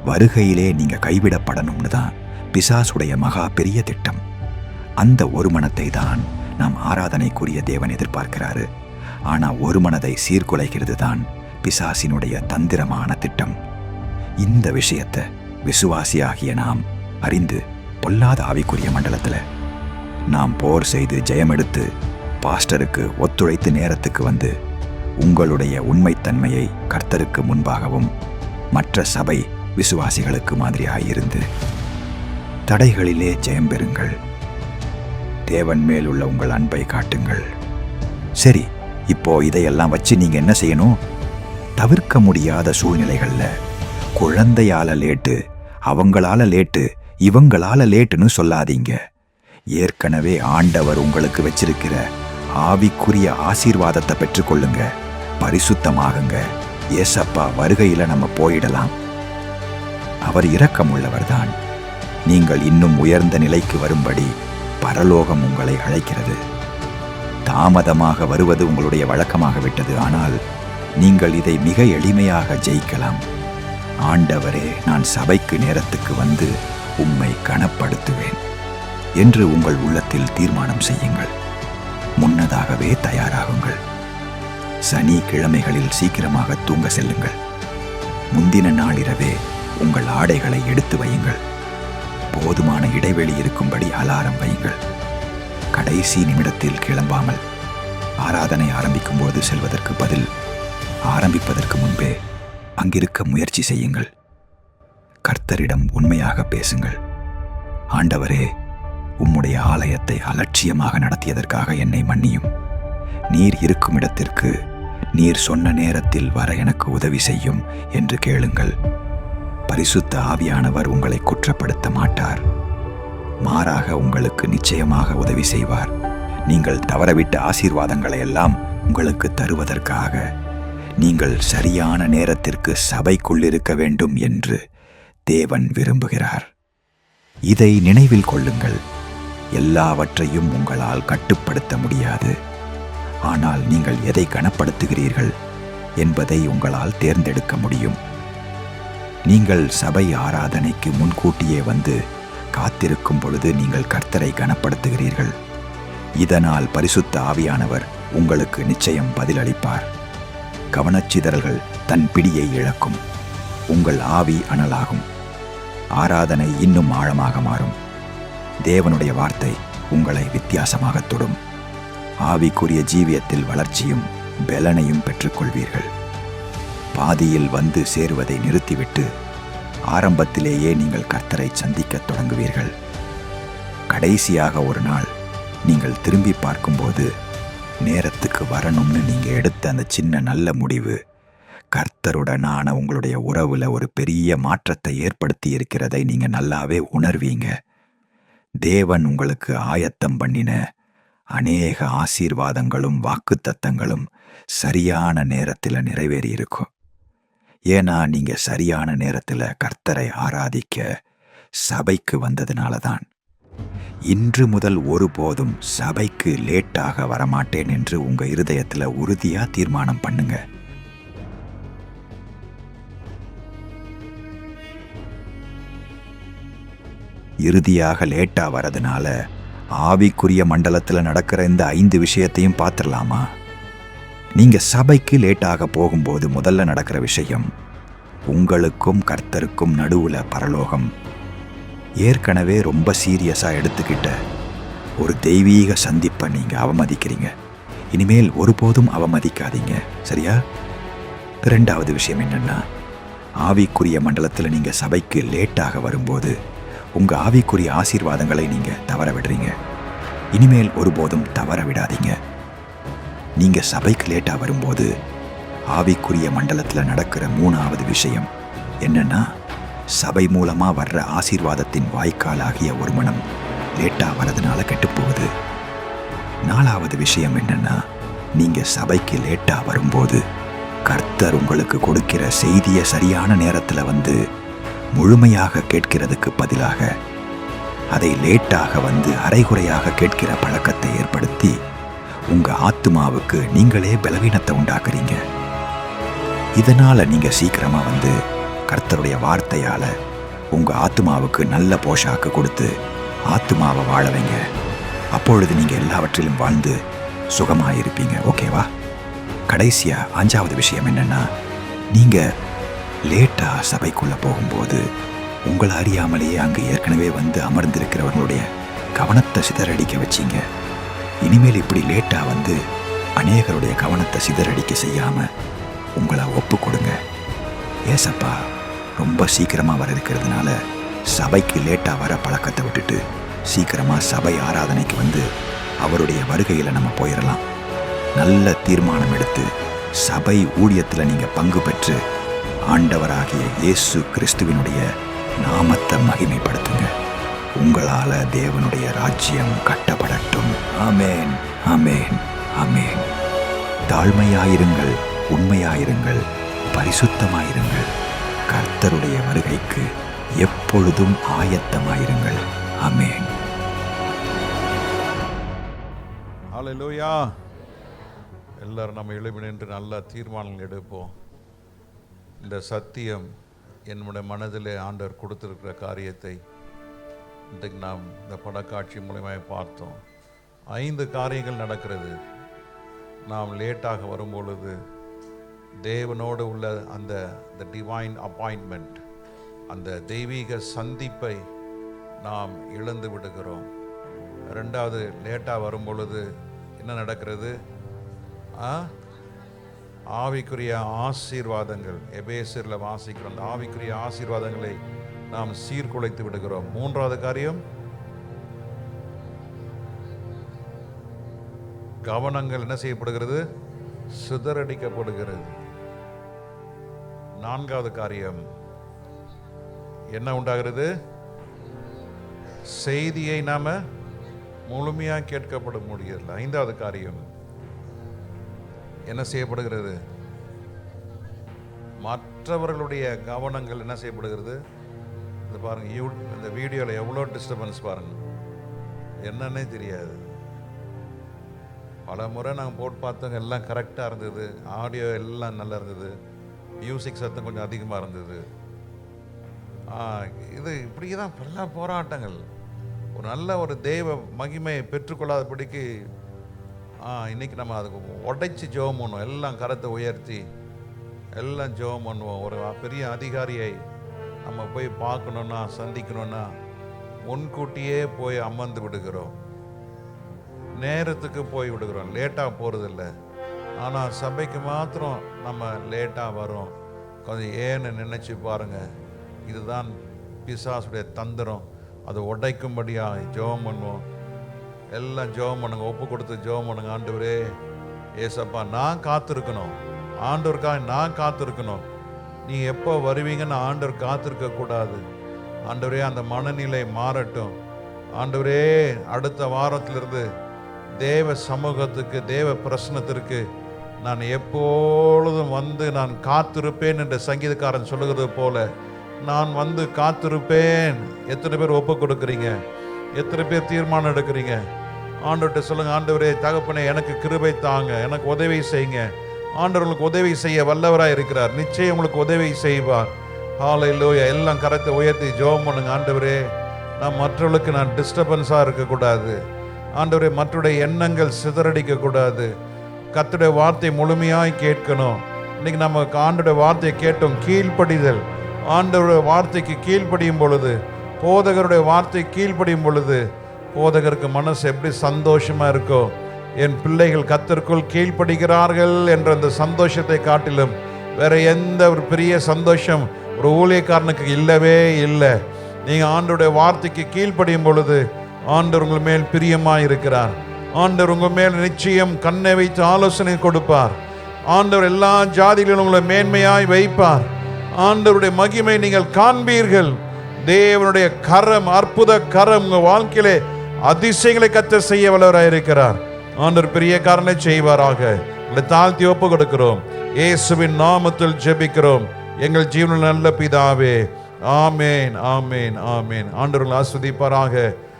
வருகையிலே நீங்க கைவிடப்படணும்னு தான் பிசாசுடைய மகா பெரிய திட்டம். அந்த ஒரு மனத்தை தான் நாம் ஆராதனைக்குரிய தேவன் எதிர்பார்க்கிறாரு. ஆனா ஒரு மனதை சீர்குலைக்கிறது தான் பிசாசினுடைய தந்திரமான திட்டம். இந்த விஷயத்தை விசுவாசியாகிய நாம் அறிந்து பொல்லாத ஆவிக்குரிய மண்டலத்தில் நாம் போர் செய்து ஜெயமெடுத்து பாஸ்டருக்கு ஒத்துழைத்து நேரத்துக்கு வந்து உங்களுடைய உண்மைத்தன்மையை கர்த்தருக்கு முன்பாகவும் மற்ற சபை விசுவாசிகளுக்கு மாதிரியாய் இருந்து தடைகளிலே ஜெயம் பெறுங்கள். தேவன் மேல் உள்ள உங்கள் அன்பை காட்டுங்கள். சரி, இப்போ இதையெல்லாம் வச்சு நீங்க என்ன செய்யணும்? தவிர்க்க முடியாத சூழ்நிலைகள்ல குழந்தையால லேட்டு, அவங்களால லேட்டு, இவங்களால லேட்டுன்னு சொல்லாதீங்க. ஏற்கனவே ஆண்டவர் உங்களுக்கு வச்சிருக்கிற ஆவிக்குரிய ஆசீர்வாதத்தை பெற்றுக்கொள்ளுங்க. பரிசுத்தமாகுங்க. ஏசப்பா வருகையில நம்ம போயிடலாம். அவர் இரக்கமுள்ளவர்தான். நீங்கள் இன்னும் உயர்ந்த நிலைக்கு வரும்படி பரலோகம் உங்களை அழைக்கிறது. தாமதமாக வருவது உங்களுடைய வழக்கமாக விட்டது. ஆனால் நீங்கள் இதை மிக எளிமையாக ஜெயிக்கலாம். ஆண்டவரே, நான் சபைக்கு நேரத்துக்கு வந்து உம்மை கனப்படுத்துவேன் என்று உங்கள் உள்ளத்தில் தீர்மானம் செய்யுங்கள். முன்னதாகவே தயாராகுங்கள். சனிக்கிழமைகளில் சீக்கிரமாக தூங்க செல்லுங்கள். முந்தின நாள் இரவே உங்கள் ஆடைகளை எடுத்து வையுங்கள். போதுமான இடைவெளி இருக்கும்படி அலாரம் வையுங்கள். கடைசி நிமிடத்தில் கிளம்பாமல் ஆராதனை ஆரம்பிக்கும் போது செல்வதற்கு பதில் ஆரம்பிப்பதற்கு முன்பே அங்கிருக்க முயற்சி செய்யுங்கள். கர்த்தரிடம் உண்மையாக பேசுங்கள். ஆண்டவரே, உம்முடைய ஆலயத்தை அலட்சியமாக நடத்தியதற்காக என்னை மன்னியும். நீர் இருக்கும் இடத்திற்கு நீர் சொன்ன நேரத்தில் வர எனக்கு உதவி செய்யும் என்று கேளுங்கள். பரிசுத்த ஆவியானவர் உங்களை குற்றப்படுத்த மாட்டார். மாறாக உங்களுக்கு நிச்சயமாக உதவி செய்வார். நீங்கள் தவறவிட்ட ஆசீர்வாதங்களை எல்லாம் உங்களுக்கு தருவதற்காக நீங்கள் சரியான நேரத்திற்கு சபைக்குள்ளிருக்க வேண்டும் என்று தேவன் விரும்புகிறார். இதை நினைவில் கொள்ளுங்கள். எல்லாவற்றையும் உங்களால் கட்டுப்படுத்த முடியாது. ஆனால் நீங்கள் எதை கனப்படுத்துகிறீர்கள் என்பதை உங்களால் தேர்ந்தெடுக்க முடியும். நீங்கள் சபை ஆராதனைக்கு முன்கூட்டியே வந்து காத்திருக்கும் பொழுது நீங்கள் கர்த்தரை கனப்படுத்துகிறீர்கள். இதனால் பரிசுத்த ஆவியானவர் உங்களுக்கு நிச்சயம் பதிலளிப்பார். கவனச்சிதறல்கள் தன் பிடியை இழக்கும். உங்கள் ஆவி அனலாகும். ஆராதனை இன்னும் ஆழமாக மாறும். தேவனுடைய வார்த்தை உங்களை வித்தியாசமாக தொடும். ஆவிக்குரிய ஜீவியத்தில் வளர்ச்சியும் பலனையும் பெற்றுக்கொள்வீர்கள். பாதியில் வந்து சேருவதை நிறுத்திவிட்டு ஆரம்பத்திலேயே நீங்கள் கர்த்தரை சந்திக்க தொடங்குவீர்கள். கடைசியாக ஒரு நாள் நீங்கள் திரும்பி பார்க்கும்போது நேரத்துக்கு வரணும்னு நீங்க எடுத்த அந்த சின்ன நல்ல முடிவு கர்த்தருடனான உங்களுடைய உறவுல ஒரு பெரிய மாற்றத்தை ஏற்படுத்தி இருக்கிறதை நீங்க நல்லாவே உணர்வீங்க. தேவன் உங்களுக்கு ஆயத்தம் பண்ணின அநேக ஆசீர்வாதங்களும் வாக்குத்தத்தங்களும் சரியான நேரத்தில் நிறைவேறி இருக்கும். ஏன்னா நீங்க சரியான நேரத்தில் கர்த்தரை ஆராதிக்க சபைக்கு வந்ததுனால தான். இன்று முதல் ஒருபோதும் சபைக்கு லேட்டாக வரமாட்டேன் என்று உங்க இருதயத்தில் உறுதியா தீர்மானம் பண்ணுங்க. இறுதியாக லேட்டா வரதுனால ஆவிக்குரிய மண்டலத்தில் நடக்கிற இந்த 5 விஷயத்தையும் பார்த்துடலாமா? நீங்க சபைக்கு லேட்டாக போகும்போது முதல்ல நடக்கிற விஷயம், உங்களுக்கும் கர்த்தருக்கும் நடுவுல பரலோகம் ஏற்கனவே ரொம்ப சீரியஸா எடுத்துக்கிட்ட ஒரு தெய்வீக சந்திப்பை நீங்க அவமதிக்கிறீங்க. இனிமேல் ஒருபோதும் அவமதிக்காதீங்க, சரியா? 2வது விஷயம் என்னன்னா, ஆவிக்குரிய மண்டலத்தில் நீங்க சபைக்கு லேட்டாக வரும்போது உங்க ஆவிக்குரிய ஆசீர்வாதங்களை நீங்க தவற விடுறீங்க. இனிமேல் ஒருபோதும் தவற விடாதீங்க. நீங்க சபைக்கு லேட்டா வரும்போது ஆவிக்குரிய மண்டலத்தில் நடக்கிற 3வது விஷயம் என்னன்னா, சபை மூலமா வர்ற ஆசீர்வாதத்தின் வாய்க்காலாகிய ஒரு மனம் லேட்டா வரதுனால கெட்டுப்போகுது. 4வது விஷயம் என்னன்னா, நீங்க சபைக்கு லேட்டா வரும்போது கர்த்தர் உங்களுக்கு கொடுக்கிற செய்தியை சரியான நேரத்தில் வந்து முழுமையாக கேட்கிறதுக்கு பதிலாக அதை லேட்டாக வந்து அரைகுறையாக கேட்கிற பழக்கத்தை ஏற்படுத்தி உங்க ஆத்துமாவுக்கு நீங்களே பலவீனத்தை உண்டாக்குறீங்க. இதனால நீங்க சீக்கிரமா வந்து கர்த்தருடைய வார்த்தையால உங்க ஆத்துமாவுக்கு நல்ல போஷாக்கு கொடுத்து ஆத்துமாவை வாழ வைங்க. அப்பொழுது நீங்க எல்லாவற்றிலும் வாழ்ந்து சுகமாயிருப்பீங்க. ஓகேவா? கடைசியா 5வது விஷயம் என்னன்னா, நீங்க லேட்டா சபைக்குள்ள போகும்போது உங்களை அறியாமலேயே அங்க ஏற்கனவே வந்து அமர்ந்திருக்கிறவர்களுடைய கவனத்தை சிதறடிக்க வச்சீங்க. இனிமேல் இப்படி லேட்டா வந்து அநேகருடைய கவனத்தை சிதறடிக்க செய்யாம உங்களை ஒப்பு கொடுங்க. ஏசப்பா ரொம்ப சீக்கிரமா வர இருக்கிறதுனால சபைக்கு லேட்டா வர பழக்கத்தை விட்டுட்டு சீக்கிரமா சபை ஆராதனைக்கு வந்து அவருடைய வருகையில நம்ம போயிடலாம். நல்ல தீர்மானம் எடுத்து சபை ஊழியத்தில் நீங்க பங்கு பெற்று ஆண்டவராகிய இயேசு கிறிஸ்துவினுடைய நாமத்தை மகிமைப்படுத்துங்க. உங்களால தேவனுடைய ராஜ்யம் கட்டப்படட்டும். ஆமேன், ஆமேன், ஆமேன். தாழ்மையாயிருங்கள், உண்மையாயிருங்கள், பரிசுத்தமாயிருங்கள். கர்த்தருடைய வருகைக்கு எப்பொழுதும் ஆயத்தமாயிருங்கள். ஆமேன். ஹல்லேலூயா. எல்லாரும் நம்ம எழுப்பி நின்று நல்ல தீர்மானங்கள் எடுப்போம். இந்த சத்தியம் என்னுடைய மனதிலே ஆண்டவர் கொடுத்திருக்கிற காரியத்தை இன்றைக்கு நாம் இந்த படக்காட்சி மூலமாக பார்த்தோம். 5 காரியங்கள் நடக்கிறது. நாம் லேட்டாக வரும்பொழுது தேவனோடு உள்ள அந்த டிவைன் அப்பாயின்மெண்ட், அந்த தெய்வீக சந்திப்பை நாம் இழந்து விடுகிறோம். 2வது, லேட்டாக வரும்பொழுது என்ன நடக்கிறது? ஆவிக்குரிய ஆசீர்வாதங்கள், எபேசியரில் வாசிக்கிறோம், அந்த ஆவிக்குரிய ஆசீர்வாதங்களை நாம் சீர்குலைத்து விடுகிறோம். 3வது காரியம், கவனங்கள் என்ன செய்யப்படுகிறது? சிதறடிக்கப்படுகிறது. 4வது காரியம் என்ன உண்டாகிறது? செய்தியை நாம முழுமையாக கேட்கப்பட முடியல. 5வது காரியம் என்ன செய்யப்படுகிறது? மற்றவர்களுடைய கவனங்கள் என்ன செய்யப்படுகிறது? இது பாருங்க, இந்த வீடியோவில் எவ்வளோ டிஸ்டர்பன்ஸ் பாருங்க, என்னன்னே தெரியாது. பல முறை நாங்கள் போட்டு பார்த்தோங்க, எல்லாம் கரெக்டாக இருந்தது, ஆடியோ எல்லாம் நல்லா இருந்தது, மியூசிக் சத்தம் கொஞ்சம் அதிகமாக இருந்தது. இது இப்படி தான் பல போராட்டங்கள். ஒரு நல்ல ஒரு தெய்வ மகிமையை பெற்றுக்கொள்ளாதபடிக்கு இன்னைக்கு நம்ம அதுக்கு உடைச்சி ஜெபம் பண்ணுவோம். எல்லாம் கரத்தை உயர்த்தி எல்லாம் ஜெபம் பண்ணுவோம். ஒரு பெரிய அதிகாரியை நம்ம போய் பார்க்கணுன்னா, சந்திக்கணுன்னா முன்கூட்டியே போய் அமர்ந்து விடுகிறோம், நேரத்துக்கு போய் விடுகிறோம், லேட்டாக போகிறதில்ல. ஆனால் சபைக்கு மாத்திரம் நம்ம லேட்டாக வரோம். கொஞ்சம் ஏன்னு நினச்சி பாருங்கள். இதுதான் பிசாசுடைய தந்திரம். அதை உடைக்கும்படியாக ஜெபம் பண்ணுவோம். எல்லாம் ஜெபம் பண்ணுங்க, ஒப்பு கொடுத்து ஜெபம் பண்ணுங்க. ஆண்டவரே ஏசப்பா, நான் காத்திருக்கணும், ஆண்டவருக்காக நான் காத்திருக்கணும். நீ எப்போ வருவீங்கன்னு ஆண்டவர் காத்திருக்க கூடாது. ஆண்டவரே, அந்த மனநிலை மாறட்டும். ஆண்டவரே, அடுத்த வாரத்திலிருந்து தேவ சமூகத்துக்கு, தேவ பிரசனத்திற்கு நான் எப்பொழுதும் வந்து நான் காத்திருப்பேன் என்ற சங்கீதக்காரன் சொல்லுகிறது போல நான் வந்து காத்திருப்பேன். எத்தனை பேர் ஒப்பு கொடுக்குறீங்க? எத்தனை பேர் தீர்மானம் எடுக்கிறீங்க? ஆண்டவர்கிட்ட சொல்லுங்க, ஆண்டவரே தகப்பனே, எனக்கு கிருபை தாங்க, எனக்கு உதவி செய்யுங்க. ஆண்டவர் உங்களுக்கு உதவி செய்ய வல்லவராக இருக்கிறார். நிச்சயம் உங்களுக்கு உதவி செய்வார். ஹல்லேலூயா. எல்லாம் கரத்தை உயர்த்தி ஜெபம் பண்ணுங்க. ஆண்டவரே, நான் மற்றவர்களுக்கு நான் டிஸ்டர்பன்ஸாக இருக்கக்கூடாது. ஆண்டவரே, மற்றவருடைய எண்ணங்கள் சிதறடிக்க கூடாது. கர்த்தருடைய வார்த்தை முழுமையாய் கேட்கணும். இன்னைக்கு நம்ம ஆண்டவருடைய வார்த்தையை கேட்டோம். கீழ்ப்படிதல். ஆண்டவருடைய வார்த்தைக்கு கீழ்ப்படியும் பொழுது, போதகருடைய வார்த்தை கீழ்ப்படியும் பொழுது, போதகருக்கு மனசு எப்படி சந்தோஷமா இருக்கோ, என் பிள்ளைகள் கர்த்தருக்குள் கீழ்ப்படுகிறார்கள் என்ற அந்த சந்தோஷத்தை காட்டிலும் வேற எந்த ஒரு பெரிய சந்தோஷம் ஒரு ஊழியக்காரனுக்கு இல்லவே இல்லை. நீங்க ஆண்டவருடைய வார்த்தைக்கு கீழ்ப்படியும் பொழுது ஆண்டவர் உங்கள் மேல் பிரியமாய் இருக்கிறார். ஆண்டவர் உங்கள் மேல் நிச்சயம் கண்ணை வைத்து ஆலோசனை கொடுப்பார். ஆண்டவர் எல்லா ஜாதிகளிலும் உங்களை மேன்மையாய் வைப்பார். ஆண்டவருடைய மகிமை நீங்கள் காண்பீர்கள். தேவனுடைய கரம், அற்புத கரம் உங்கள் வாழ்க்கையிலே அதிசயங்களை கர்த்தர் செய்ய வல்லவராய் இருக்கிறார். ஆண்டவர் பெரிய காரணை செய்வாராக. உங்களை தாழ்த்தி ஒப்பு கொடுக்கிறோம். இயேசுவின் நாமத்தில் ஜெபிக்கிறோம் எங்கள் ஜீவனில் நல்ல பிதாவே. ஆமேன், ஆமேன், ஆமேன். ஆண்டவர்கள் ஆஸ்வதிப்பாராக.